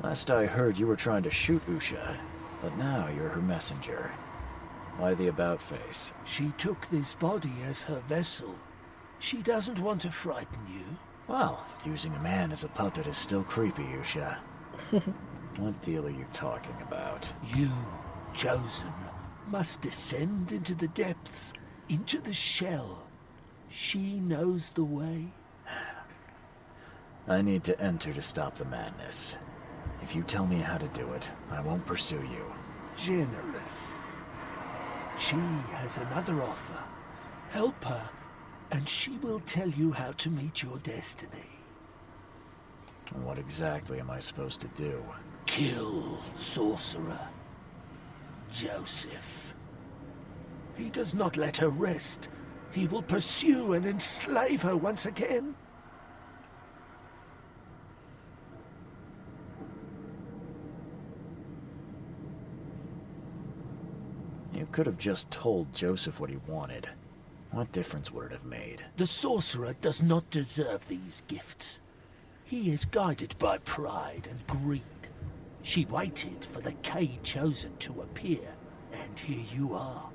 Last I heard, you were trying to shoot Usha, but now you're her messenger. Why the about-face? She took this body as her vessel. She doesn't want to frighten you. Well, using a man as a puppet is still creepy, Usha. What deal are you talking about? You, chosen, must descend into the depths, into the shell. She knows the way. I need to enter to stop the madness. If you tell me how to do it, I won't pursue you. Generous. She has another offer. Help her, and she will tell you how to meet your destiny. What exactly am I supposed to do? Kill sorcerer Joseph. He does not let her rest. He will pursue and enslave her once again. You could have just told Joseph what he wanted. What difference would it have made? The sorcerer does not deserve these gifts. He is guided by pride and greed. She waited for the K chosen to appear, and here you are,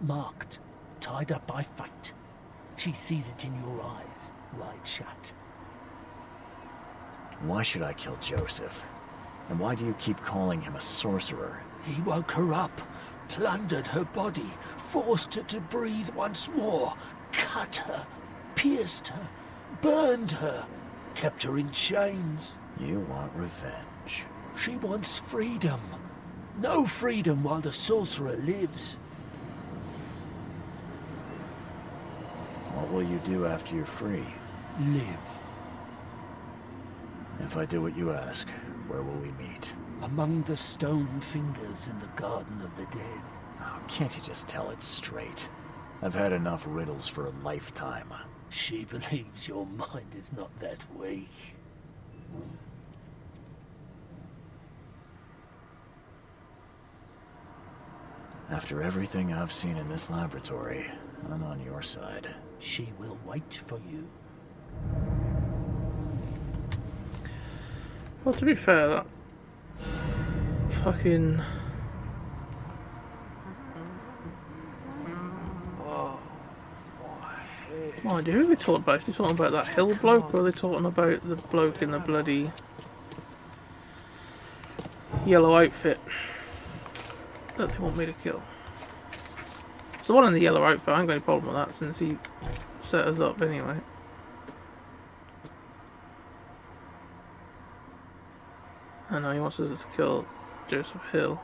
marked, tied up by fate. She sees it in your eyes, wide shut. Why should I kill Joseph? And why do you keep calling him a sorcerer? He woke her up, plundered her body, forced her to breathe once more, cut her, pierced her, burned her, kept her in chains. You want revenge. She wants freedom. No freedom while the sorcerer lives. What will you do after you're free? Live. If I do what you ask, where will we meet? Among the stone fingers in the Garden of the Dead. Oh, can't you just tell it straight? I've had enough riddles for a lifetime. She believes your mind is not that weak. After everything I've seen in this laboratory, I'm on your side. She will wait for you. Well, to be fair, that fucking... Oh, I do. Who are they talking about? Are they talking about that Hill bloke, or are they talking about the bloke in the bloody yellow outfit that they want me to kill? So the one in the yellow outfit, I ain't got any problem with that since he set us up anyway. I know he wants us to kill Joseph Hill.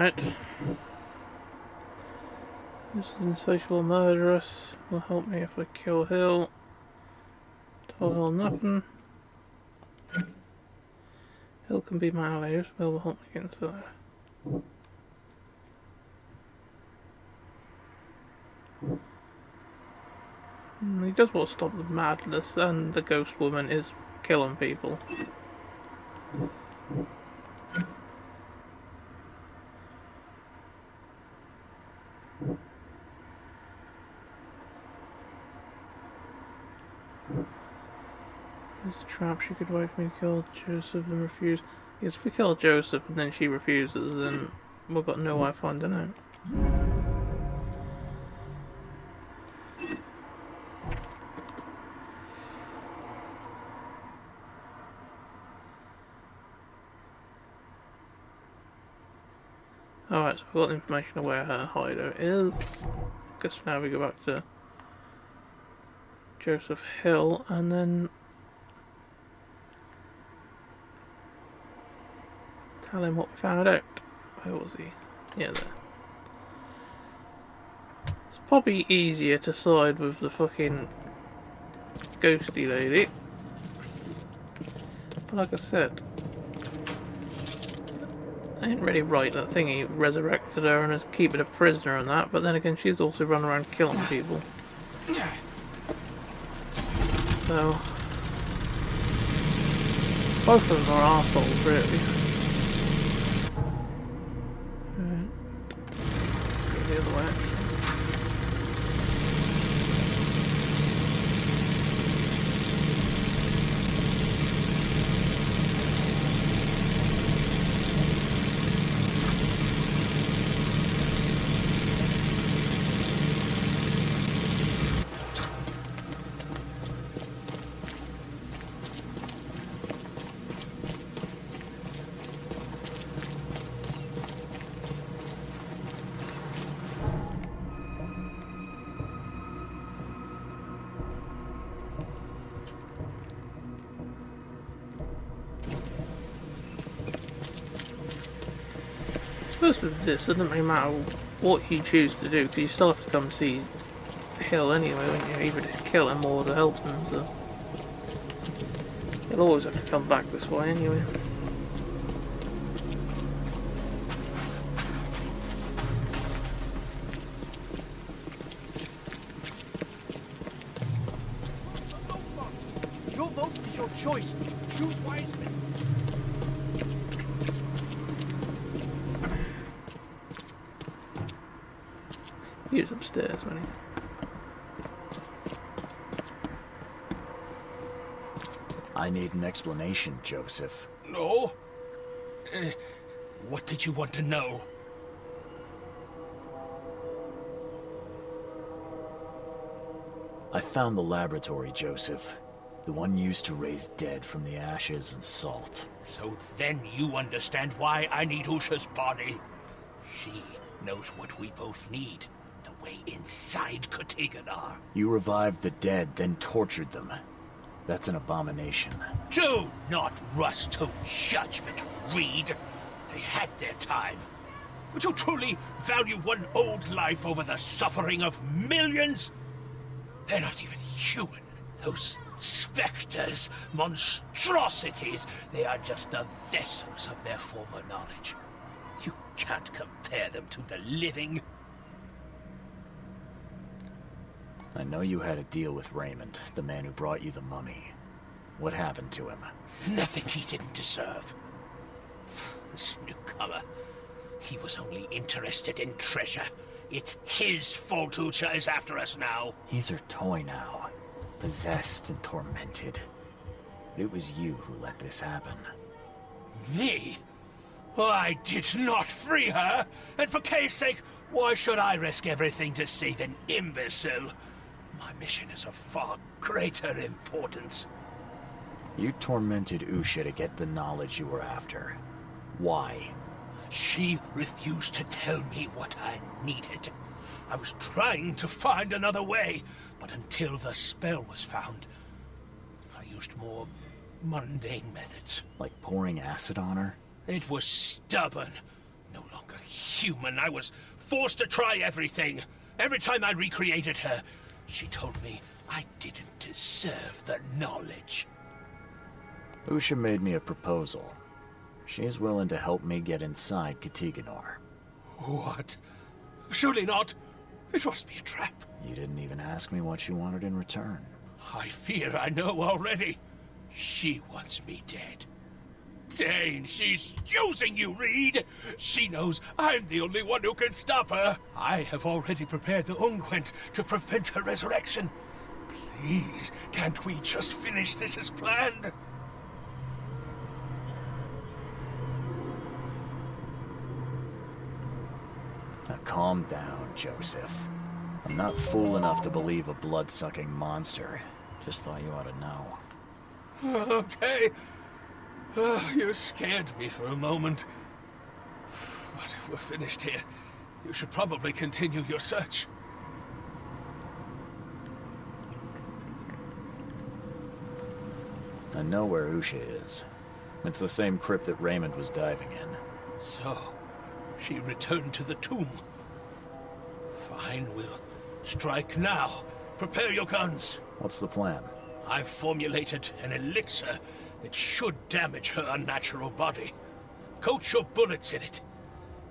Alright. This insatiable murderess will help me if I kill Hill. Tell Hill nothing. Hill can be my ally, Hill will help me get inside. He does want to stop the madness, and the ghost woman is killing people. There's a trap. She could wait for me to kill Joseph and refuse. Yes, if we kill Joseph and then she refuses, then we've got no way of finding out. Alright, so we've got the information of where her hideout is. Guess now we go back to Joseph Hill and then tell him what we found out. Where was he? Yeah, there. It's probably easier to side with the fucking ghosty lady. But like I said, I ain't really right that thing he resurrected her and is keeping a prisoner and that, but then again she's also running around killing people. So both of them are arseholes really. Go the other way actually. With this, it doesn't really matter what you choose to do, because you still have to come see Hill anyway, wouldn't you? Either to kill him or to help him, so you'll always have to come back this way anyway. Your vote is your choice. Choose wisely. He was upstairs, wasn't he? I need an explanation, Joseph. No? What did you want to know? I found the laboratory, Joseph. The one used to raise dead from the ashes and salt. So then you understand why I need Usha's body. She knows what we both need. The way inside Katiganar. You revived the dead, then tortured them. That's an abomination. Do not rush to judgment, Reed. They had their time. Would you truly value one old life over the suffering of millions? They're not even human. Those specters, monstrosities, they are just the vessels of their former knowledge. You can't compare them to the living. I know you had a deal with Raymond, the man who brought you the mummy. What happened to him? Nothing he didn't deserve. This newcomer, he was only interested in treasure. It's his fault Usha is after us now. He's her toy now, possessed and tormented. But it was you who let this happen. Me? I did not free her, and for Kay's sake, why should I risk everything to save an imbecile? My mission is of far greater importance. You tormented Usha to get the knowledge you were after. Why? She refused to tell me what I needed. I was trying to find another way, but until the spell was found, I used more mundane methods. Like pouring acid on her? It was stubborn, no longer human. I was forced to try everything. Every time I recreated her, she told me I didn't deserve the knowledge. Usha made me a proposal. She's willing to help me get inside Katiganor. What? Surely not. It must be a trap. You didn't even ask me what she wanted in return. I fear I know already. She wants me dead. Dane, she's using you, Reed! She knows I'm the only one who can stop her. I have already prepared the unguent to prevent her resurrection. Please, can't we just finish this as planned? Now calm down, Joseph. I'm not fool enough to believe a blood-sucking monster. Just thought you ought to know. Okay. You scared me for a moment. But if we're finished here, you should probably continue your search. I know where Usha is. It's the same crypt that Raymond was diving in. So, she returned to the tomb. Fine, we'll strike now. Prepare your guns. What's the plan? I've formulated an elixir that should damage her unnatural body. Coat your bullets in it,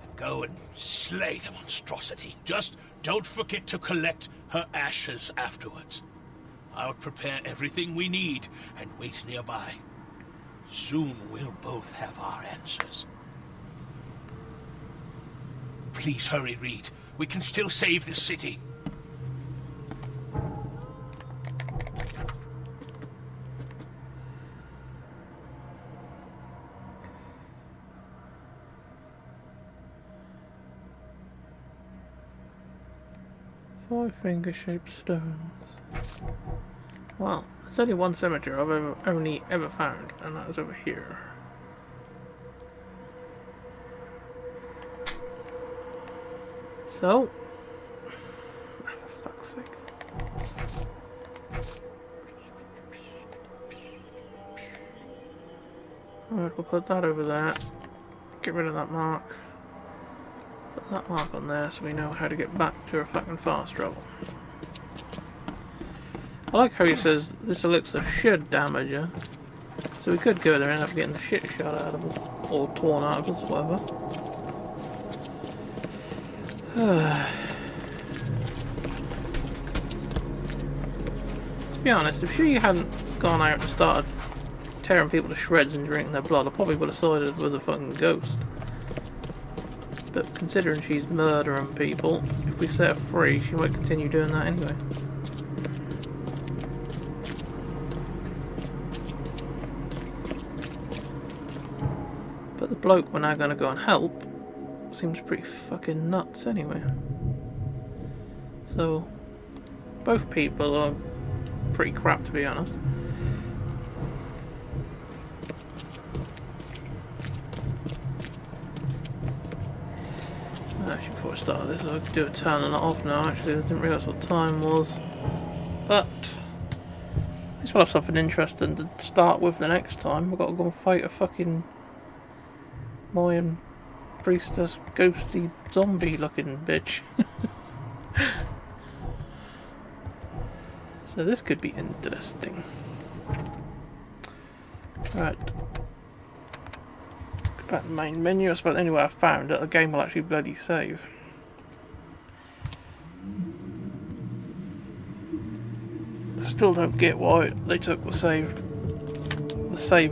and go and slay the monstrosity. Just don't forget to collect her ashes afterwards. I'll prepare everything we need and wait nearby. Soon we'll both have our answers. Please hurry, Reed. We can still save this city. Five finger-shaped stones. Well, there's only one cemetery I've only ever found, and that was over here. So, for fuck's sake. Alright, we'll put that over there. Get rid of that mark. Put that mark on there so we know how to get back to our fucking fast travel. I like how he says this elixir should damage her. So we could go there and end up getting the shit shot out of us. Or torn out of us, whatever. To be honest, if she hadn't gone out and started tearing people to shreds and drinking their blood, I probably would have sided with a fucking ghost. But considering she's murdering people, if we set her free, she might continue doing that anyway. But the bloke we're now going to go and help seems pretty fucking nuts anyway. So, both people are pretty crap, to be honest. Actually, before I start this, I could do a turning it off now. Actually, I didn't realise what time was. But, at least we'll have something interesting to start with the next time. We've got to go and fight a fucking Mayan priestess, ghosty, zombie-looking bitch. So this could be interesting. Right. Go back to the main menu. That's about the only way I found that the game will actually bloody save. I still don't get why they took the save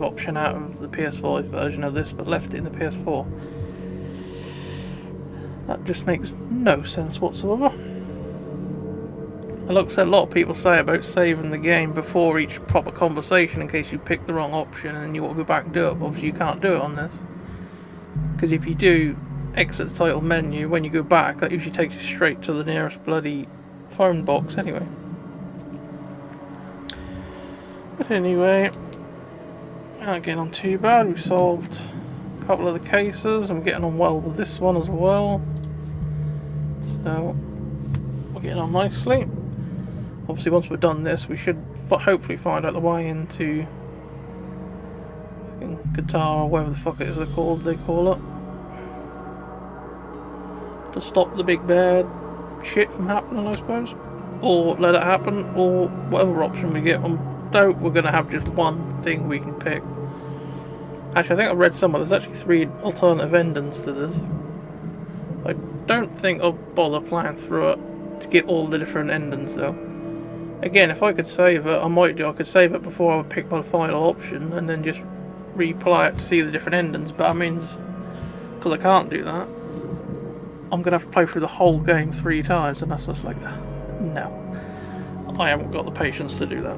option out of the PS5 version of this but left it in the PS4. That just makes no sense whatsoever. Like I said, a lot of people say about saving the game before each proper conversation in case you pick the wrong option and you want to go back and do it. But obviously you can't do it on this. Because if you do exit the title menu, when you go back, that usually takes you straight to the nearest bloody phone box anyway. But anyway, not getting on too bad. We've solved a couple of the cases. I'm getting on well with this one as well. So, we're getting on nicely. Obviously, once we've done this, we should hopefully find out the way into fucking Qatar or whatever the fuck it is they call it. to stop the big bad shit from happening, I suppose. Or let it happen, or whatever option we get. I doubt we're going to have just one thing we can pick. Actually, I think I read somewhere there's actually 3 alternative endings to this. I don't think I'll bother playing through it to get all the different endings though. Again, if I could save it, I might do. I could save it before I would pick my final option and then just replay it to see the different endings. But I mean, because I can't do that, I'm going to have to play through the whole game 3 times, and that's just like, no. I haven't got the patience to do that.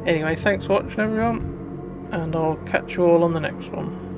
Anyway, thanks for watching everyone, and I'll catch you all on the next one.